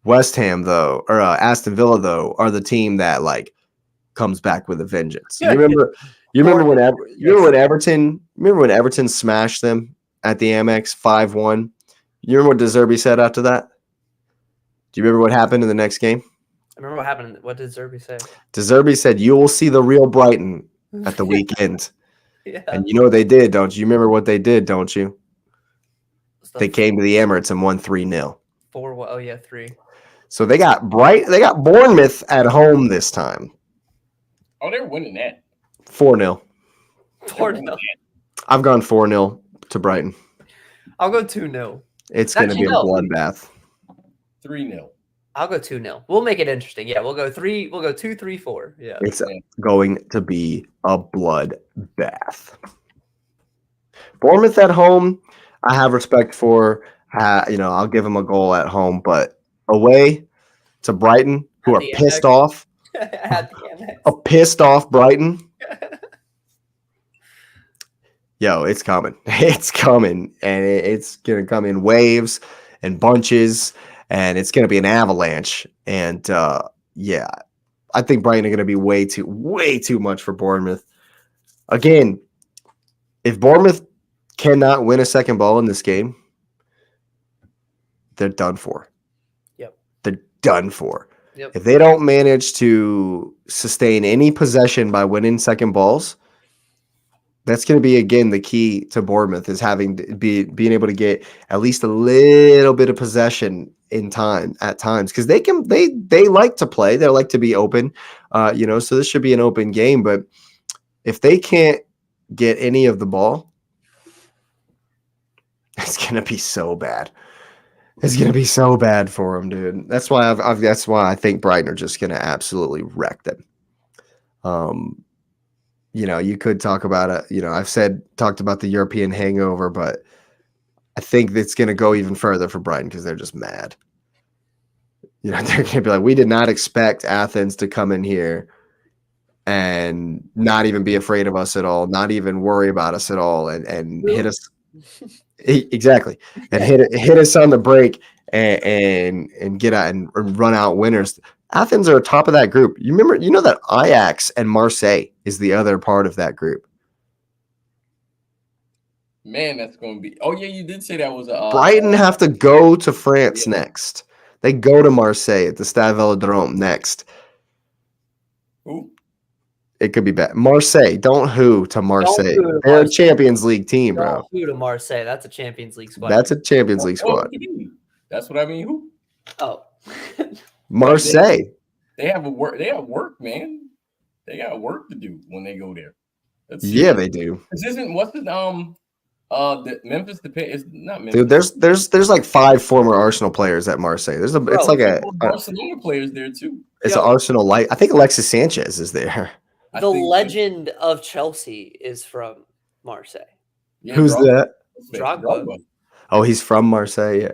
West Ham, though, or Aston Villa, though, are the team that, like, comes back with a vengeance. You remember when Everton smashed them at the Amex 5-1? You remember what De Zerbi said after that? Do you remember what happened in the next game?
I remember what happened. What did Zerbi say?
De Zerbi said, "You will see the real Brighton at the weekend."
Yeah.
And you know what they did, don't you? You remember what they did, don't you? They came to the Emirates and won 3-0.
4-1. Oh yeah, 3.
So they got Bournemouth at home this time.
Oh, they're winning that.
4-0.
4-0.
I've gone 4-0 to Brighton.
I'll go 2-0.
It's going to be a bloodbath.
3-0.
I'll go 2-0. We'll make it interesting. Yeah, we'll go 3. We'll go 2-3-4. Yeah.
It's going to be a bloodbath. Bournemouth at home, I have respect for. I'll give them a goal at home, but away to Brighton, who are pissed off. A pissed off Brighton. Yo, it's coming. It's coming, and it's going to come in waves and bunches. And it's going to be an avalanche. And, I think Brighton are going to be way too much for Bournemouth. Again, if Bournemouth cannot win a second ball in this game, they're done for.
Yep.
They're done for.
Yep.
If they don't manage to sustain any possession by winning second balls, that's going to be, again, the key to Bournemouth is being able to get at least a little bit of possession at times, because they like to play. They like to be open, so this should be an open game. But if they can't get any of the ball, it's going to be so bad. It's going to be so bad for them, dude. That's why that's why I think Brighton are just going to absolutely wreck them. you could talk about it. I've talked about the European hangover, but I think it's going to go even further for Brighton because they're just mad. They're going to be like, we did not expect Athens to come in here and not even be afraid of us at all, not even worry about us at all, and hit us. Exactly. And hit us on the break and get out and run out winners. Athens are top of that group. You know that Ajax and Marseille is the other part of that group.
Man, that's going to be. Oh yeah, you did say that was
Brighton have to go to France next. They go to Marseille at the Stade Velodrome next.
Who?
It could be bad. Marseille. Don't who to Marseille. They're a Champions League team, bro.
Don't who to Marseille. That's a Champions League squad.
That's a Champions League squad.
That's what I mean. Who?
Oh.
Marseille.
They have work, man. They got work to do when they go there.
They do.
This isn't the Memphis is not Memphis.
Dude, there's like 5 former Arsenal players at Marseille. It's like a
Barcelona players there too.
It's an Arsenal light. I think Alexis Sanchez is there.
The legend of Chelsea is from Marseille.
Yeah,
Who's that?
Drogba.
Oh, he's from Marseille. Yeah.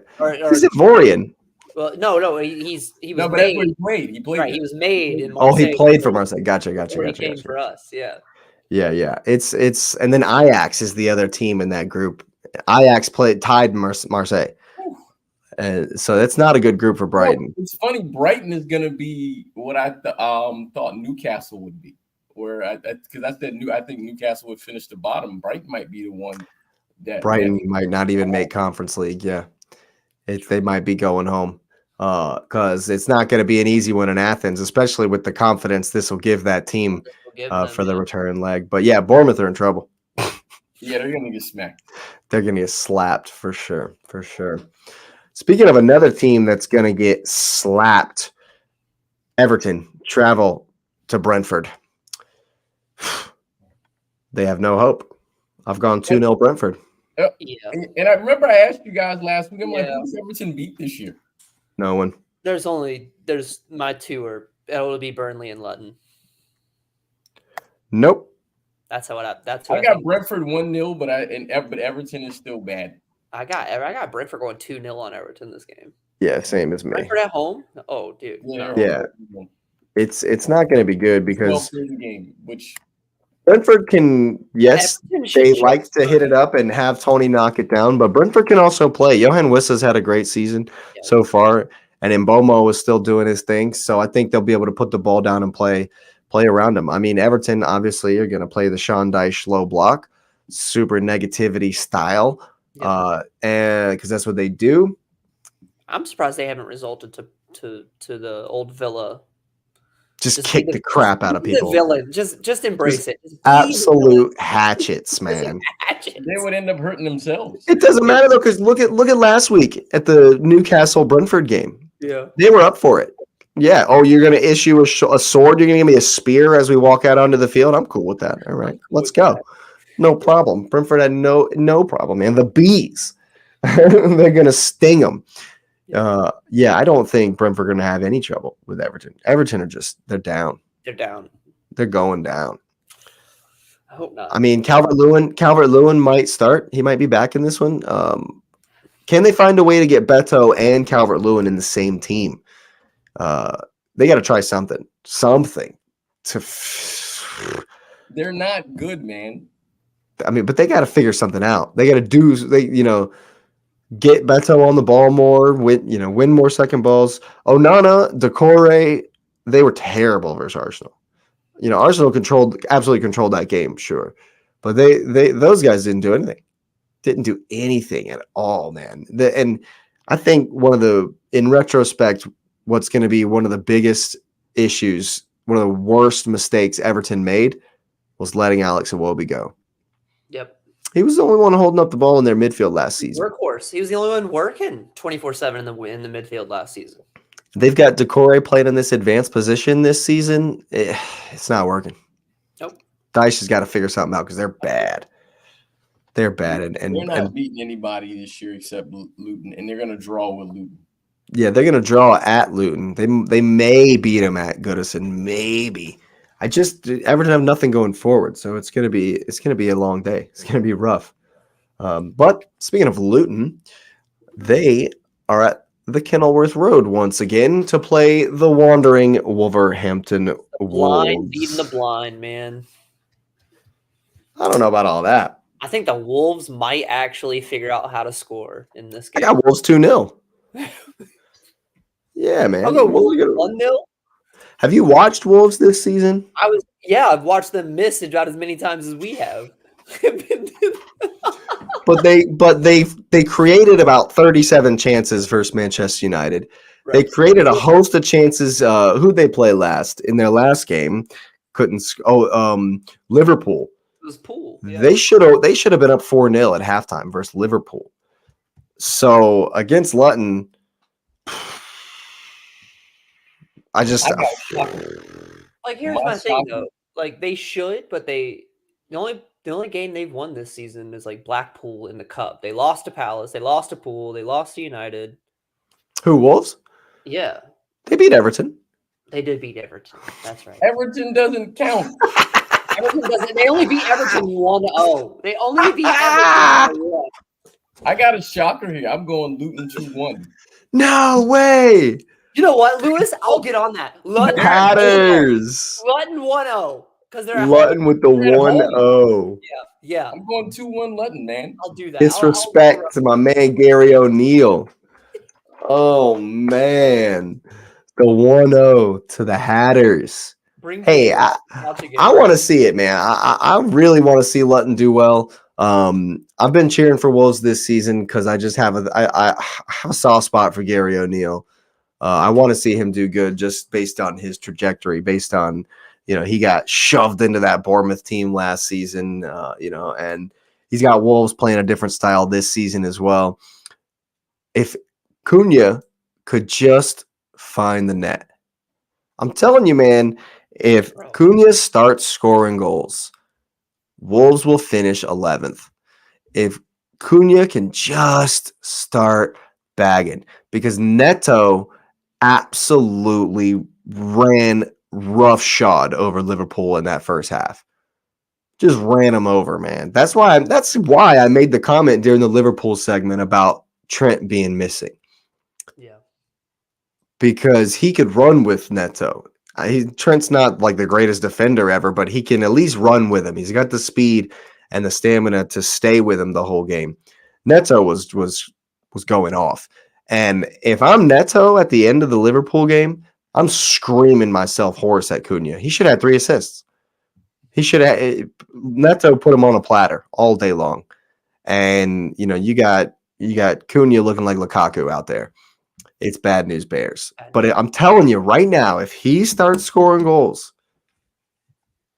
He's
Ivorian.
Well, no, he was made.
That's where he played. He played.
Right, he was made in Marseille.
Oh, he played for Marseille. Gotcha.
He came for us. Yeah.
Yeah. It's and then Ajax is the other team in that group. Ajax tied Marseille. So that's not a good group for Brighton.
It's funny. Brighton is going to be what I thought Newcastle would be. Because I think Newcastle would finish the bottom. Brighton might be the one that
Brighton might not even make Conference League. Yeah, they might be going home because it's not going to be an easy one in Athens, especially with the confidence this will give that team for the return leg. But yeah, Bournemouth are in trouble.
Yeah, they're going to get smacked.
They're going to get slapped for sure. For sure. Speaking of another team that's going to get slapped, Everton travel to Brentford. They have no hope. I've gone 2-0 Brentford.
Yeah. And I remember I asked you guys last week, I'm like, who's Everton beat this year?
No one.
There's my 2 it'll be Burnley and Luton.
Nope.
That's how I
got Brentford 1-0, but Everton is still bad.
I got Brentford going 2-0 on Everton this game.
Yeah, same as me.
Brentford at home? Oh, dude.
Yeah. It's not going to be good because
game, which
Brentford can, they like to hit it up and have Tony knock it down, but Brentford can also play. Johan Wissa's had a great season so far, and Mbomo is still doing his thing, so I think they'll be able to put the ball down and play around him. I mean, Everton obviously are going to play the Sean Dyche low block, super negativity style, and because that's what they do.
I'm surprised they haven't resulted to the old Villa.
Just kick the crap out of people.
The villain. Just embrace it. Just
absolute hatchets, man.
They would end up hurting themselves.
It doesn't matter though, because look at last week at the Newcastle Brentford game.
Yeah,
they were up for it. Yeah. Oh, you're going to issue a sword? You're going to give me a spear as we walk out onto the field? I'm cool with that. All right, let's go. No problem. Brentford had no problem, man. The bees, they're going to sting them. I don't think Brentford are going to have any trouble with Everton. Everton are they're down.
They're down.
They're going down.
I hope not.
I mean, Calvert-Lewin might start. He might be back in this one. Can they find a way to get Beto and Calvert-Lewin in the same team? They got to try something.
They're not good, man.
I mean, but they got to figure something out. They got to get Beto on the ball more, win more second balls. Onana, Decore, they were terrible versus Arsenal. Arsenal absolutely controlled that game, sure. But those guys didn't do anything. Didn't do anything at all, man. And I think in retrospect, what's going to be one of the biggest issues, one of the worst mistakes Everton made was letting Alex Iwobi go.
Yep.
He was the only one holding up the ball in their midfield last season.
Workhorse. He was the only one working 24/7 in the midfield last season.
They've got Decore playing in this advanced position this season. It's not working.
Nope.
Dyche has got to figure something out because they're bad. They're bad. And
they're not beating anybody this year except Luton, and they're going to draw with Luton. Yeah,
they're going to draw at Luton. They may beat them at Goodison. Maybe. Everton have nothing going forward, so it's gonna be a long day. It's gonna be rough. But speaking of Luton, they are at the Kenilworth Road once again to play the wandering Wolverhampton
Blind beating the
Wolves.
blind, man.
I don't know about all that.
I think the Wolves might actually figure out how to score in this
I
game.
got Wolves 2-0. Yeah, man.
I'll go
Wolves
Wolves
are gonna-
1-0.
Have you watched Wolves this season?
I've watched them miss about as many times as we have.
But they created about 37 chances versus Manchester United.
Right.
They created a host of chances. Who'd they play last in their last game? Liverpool.
It was Pool. Yeah.
They should have been up 4-0 at halftime versus Liverpool. So against Luton, I
Here's my thing though. Like they should, but the only game they've won this season is like Blackpool in the cup. They lost to Palace, they lost to Pool, they lost to United.
Who, Wolves?
Yeah.
They beat Everton.
They did beat Everton. That's right.
Everton doesn't count.
Everton doesn't. They only beat Everton 1-0. They only beat Everton 1-0.
I got a shocker here. I'm going Luton 2-1.
No way.
You know what, Lewis? I'll get on that.
Hatters.
Luton 1-0 because they're at
Luton
home.
with the
They're at home.
1-0.
Yeah.
I'm going 2-1 Luton, man.
I'll do that.
Disrespect to my man Gary O'Neill. Oh man. The 1-0 to the Hatters. Hey, I want to see it, man. I really want to see Luton do well. I've been cheering for Wolves this season because I just have I have a soft spot for Gary O'Neill. I want to see him do good just based on his trajectory, based on, he got shoved into that Bournemouth team last season, and he's got Wolves playing a different style this season as well. If Cunha could just find the net, I'm telling you, man, if Cunha starts scoring goals, Wolves will finish 11th. If Cunha can just start bagging, because Neto absolutely ran roughshod over Liverpool in that first half. Just ran them over, man. That's why I made the comment during the Liverpool segment about Trent being missing.
Yeah.
Because he could run with Neto. Trent's not like the greatest defender ever, but he can at least run with him. He's got the speed and the stamina to stay with him the whole game. Neto was going off. And if I'm Neto at the end of the Liverpool game, I'm screaming myself hoarse at Cunha. He should have 3 assists. He should have. Neto put him on a platter all day long. And, you got Cunha looking like Lukaku out there. It's bad news bears. But I'm telling you right now, if he starts scoring goals,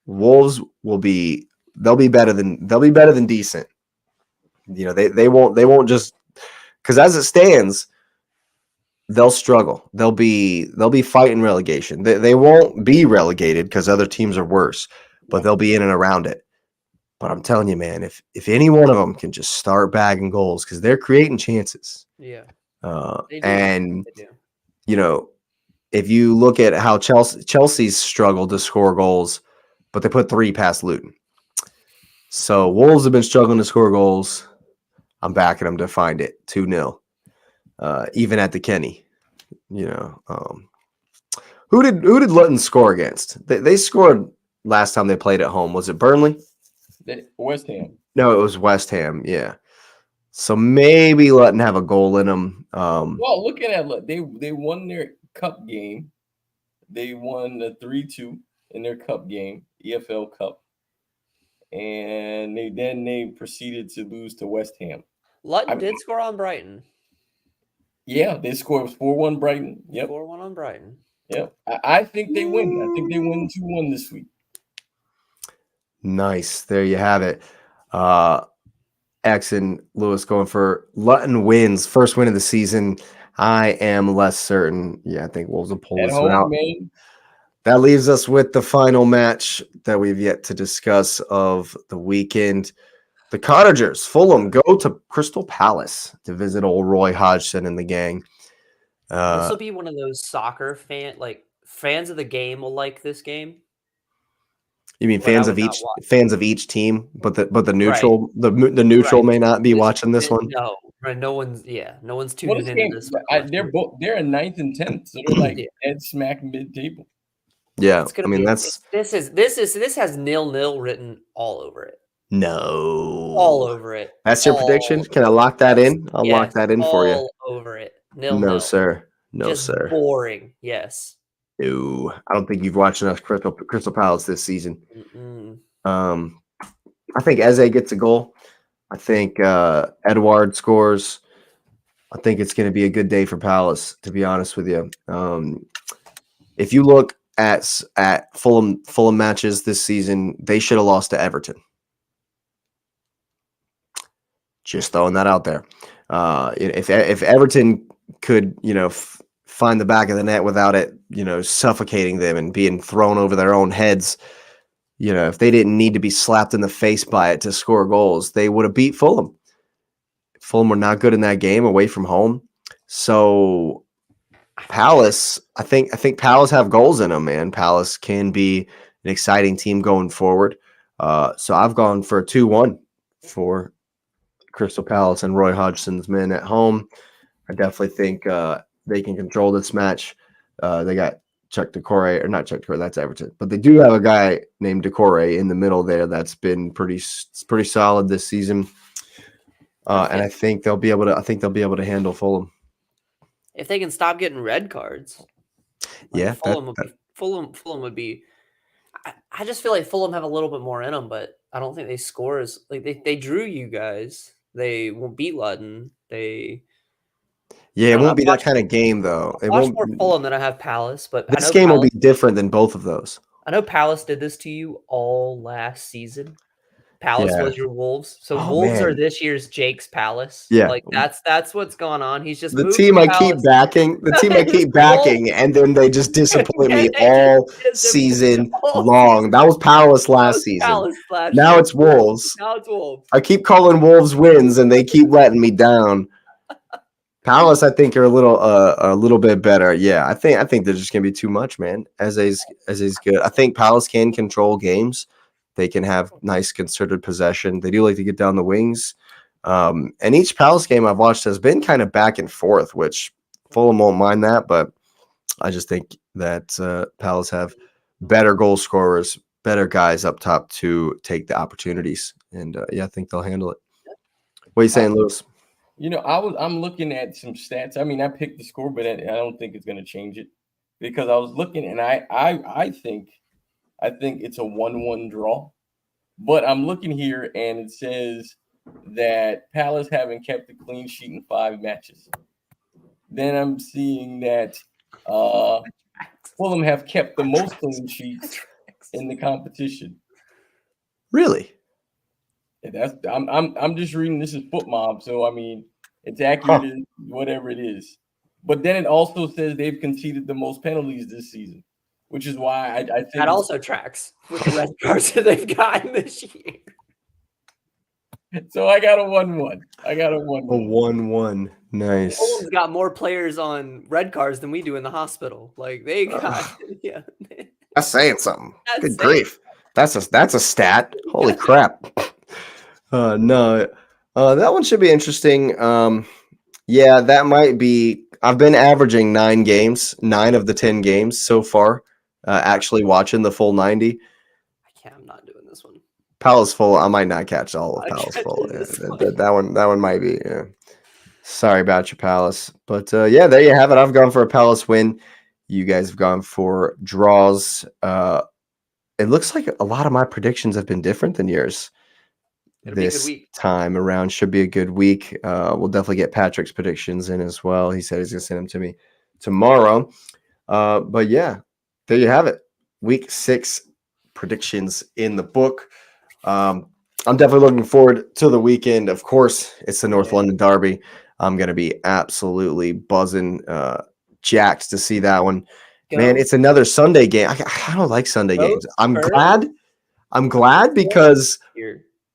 Wolves they'll be better than decent. They won't just, because as it stands, they'll struggle. They'll be fighting relegation. They won't be relegated because other teams are worse, but they'll be in and around it. But I'm telling you, man, if any one of them can just start bagging goals, because they're creating chances.
Yeah.
And if you look at how Chelsea's struggled to score goals, but they put 3 past Luton. So Wolves have been struggling to score goals. I'm backing them to find it 2-0. Even at the Kenny, who did Luton score against? They scored last time they played at home. Was it Burnley?
West Ham.
No, it was West Ham. Yeah. So maybe Luton have a goal in them.
Well, look at that. They won their cup game. They won the 3-2 in their cup game, EFL Cup, and they proceeded to lose to West Ham.
Luton did score on Brighton.
Yeah, they scored 4-1 Brighton. Yep.
4-1 on Brighton.
Yep. I think they win. I think they win 2-1 this week.
Nice. There you have it. X and Lewis going for Luton wins. First win of the season. I am less certain. Yeah, I think Wolves will pull this one out.
Man.
That leaves us with the final match that we've yet to discuss of the weekend. The Cottagers, Fulham, go to Crystal Palace to visit old Roy Hodgson and the gang.
This will be one of those soccer fans of the game will like this game.
You mean
but I
fans
would
of
not
each
watch.
team, but the
Right.
neutral the neutral
Right.
may not be watching this one.
No, right. No one's
Well,
tuning
this
into
game,
this one.
they're in 9th and 10th, so they're like
Yeah.
dead smack mid-table.
Yeah,
It's gonna
I mean
be
that's
this has 0-0 written all over it. All
no.
over it.
That's your prediction? Can I lock that in? I'll lock that in for you.
All over it.
No,
0-0.
sir. No,
Just
sir.
boring. Yes.
No, I don't think you've watched enough Crystal Palace this season. I think Eze gets a goal. I think Edouard scores. I think it's going to be a good day for Palace, to be honest with you. If you look at Fulham matches this season, they should have lost to Everton. Just throwing that out there. If Everton could, find the back of the net without it, suffocating them and being thrown over their own heads, if they didn't need to be slapped in the face by it to score goals, they would have beat Fulham. Fulham were not good in that game away from home. So Palace, I think Palace have goals in them, man. Palace can be an exciting team going forward. So I've gone for a 2-1 for Crystal Palace and Roy Hodgson's men at home. I definitely think they can control this match. They got Chuck Decore, or not Chuck Decore, that's Everton. But they do have a guy named Decore in the middle there that's been pretty solid this season. And I think they'll be able to handle Fulham.
If they can stop getting red cards.
Yeah,
Fulham would be I just feel like Fulham have a little bit more in them, but I don't think they score as like they drew you guys. They won't beat Luton. It
won't be that kind of game though.
I watch more Fulham than I have Palace, but
this game will be different than both of those.
I know Palace did this to you all last season. Palace was your Wolves. So Wolves are this year's Jake's Palace.
Yeah.
Like that's what's going on. He's just
the team I keep backing. The team I keep backing, and then they just disappoint me all season long. That was Palace last season. Now it's Wolves. I keep calling Wolves wins, and they keep letting me down. Palace, I think, are a little bit better. Yeah, I think they're just gonna be too much, man. Eze's good. I think Palace can control games. They can have nice concerted possession. They do like to get down the wings. And each Palace game I've watched has been kind of back and forth, which Fulham won't mind that. But I just think that Palace have better goal scorers, better guys up top to take the opportunities. And I think they'll handle it. What are you saying, Lewis?
I'm looking at some stats. I mean, I picked the score, but I don't think it's going to change it because I was looking and I think it's a 1-1 draw, but I'm looking here and it says that Palace haven't kept a clean sheet in 5 matches. Then I'm seeing that Fulham have kept the most clean sheets in the competition.
Really?
I'm just reading. This is Foot Mob, so I mean it's accurate as whatever it is. But then it also says they've conceded the most penalties this season, which is why I think
that also tracks with the red cards that they've gotten this year.
So I got a 1-1. A
1-1. Nice.
Fulham's got more players on red cards than we do in the hospital. Like they got,
That's saying something. Good grief. That's a stat. Holy crap. No. That one should be interesting. That might be. I've been averaging 9 games, 9 of the 10 games so far. Actually watching the full 90.
I'm not doing this one.
Palace full. I might not catch all of Palace full. That one might be. Yeah. Sorry about your Palace, but there you have it. I've gone for a Palace win. You guys have gone for draws. It looks like a lot of my predictions have been different than yours. This time around should be a good week. We'll definitely get Patrick's predictions in as well. He said he's gonna send them to me tomorrow. But yeah, there you have it. Week 6 predictions in the book. I'm definitely looking forward to the weekend. Of course, it's the North London Derby. I'm gonna be absolutely buzzing, jacked to see that one. Man, it's another Sunday game. I don't like Sunday games. I'm glad because.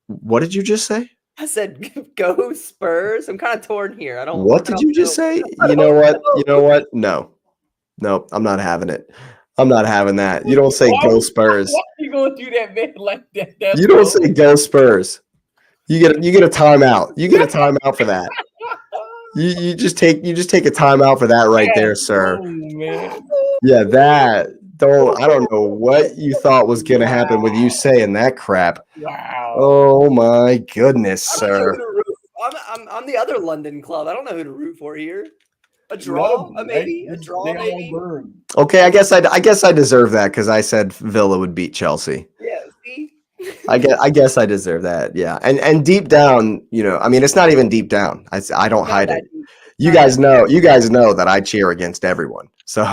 What did you just say?
I said, "Go Spurs." I'm kind of torn here.
What did you just say? You know what? No, I'm not having it. I'm not having that. You don't say go Spurs.
Why are you gonna do that, man? Like that? That's
You don't say go Spurs. You get a timeout. You get a timeout for that. You just take a timeout for that right there, sir.
Oh, man.
Yeah, I don't know what you thought was gonna happen with you saying that crap.
Wow.
Oh my goodness,
I don't know
sir.
who to root. I'm the other London club. I don't know who to root for here. A draw, maybe a draw, maybe.
Okay, I guess I deserve that because I said Villa would beat Chelsea.
Yeah, see.
I guess I deserve that. Yeah, and deep down, I mean, it's not even deep down. I don't hide it. You guys know that I cheer against everyone. So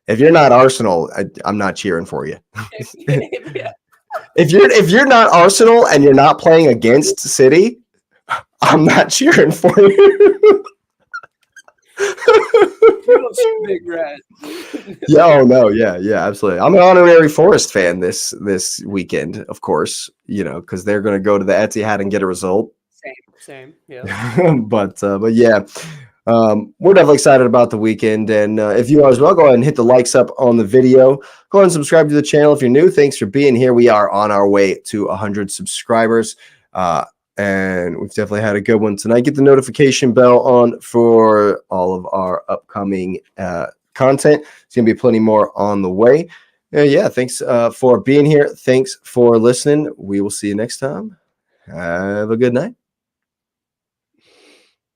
if you're not Arsenal, I'm not cheering for you.
Yeah.
If you're not Arsenal and you're not playing against City, I'm not cheering for you.
Big rat.
Yeah, oh no, yeah, absolutely. I'm an honorary Forest fan this weekend, of course, because they're going to go to the Etihad and get a result.
Same, yeah.
but yeah, we're definitely excited about the weekend, and if you are as well, go ahead and hit the likes up on the video. Go ahead and subscribe to the channel if you're new. Thanks for being here. We are on our way to 100 subscribers. And we've definitely had a good one tonight. Get the notification bell on for all of our upcoming content. It's going to be plenty more on the way. Yeah, thanks for being here. Thanks for listening. We will see you next time. Have a good night.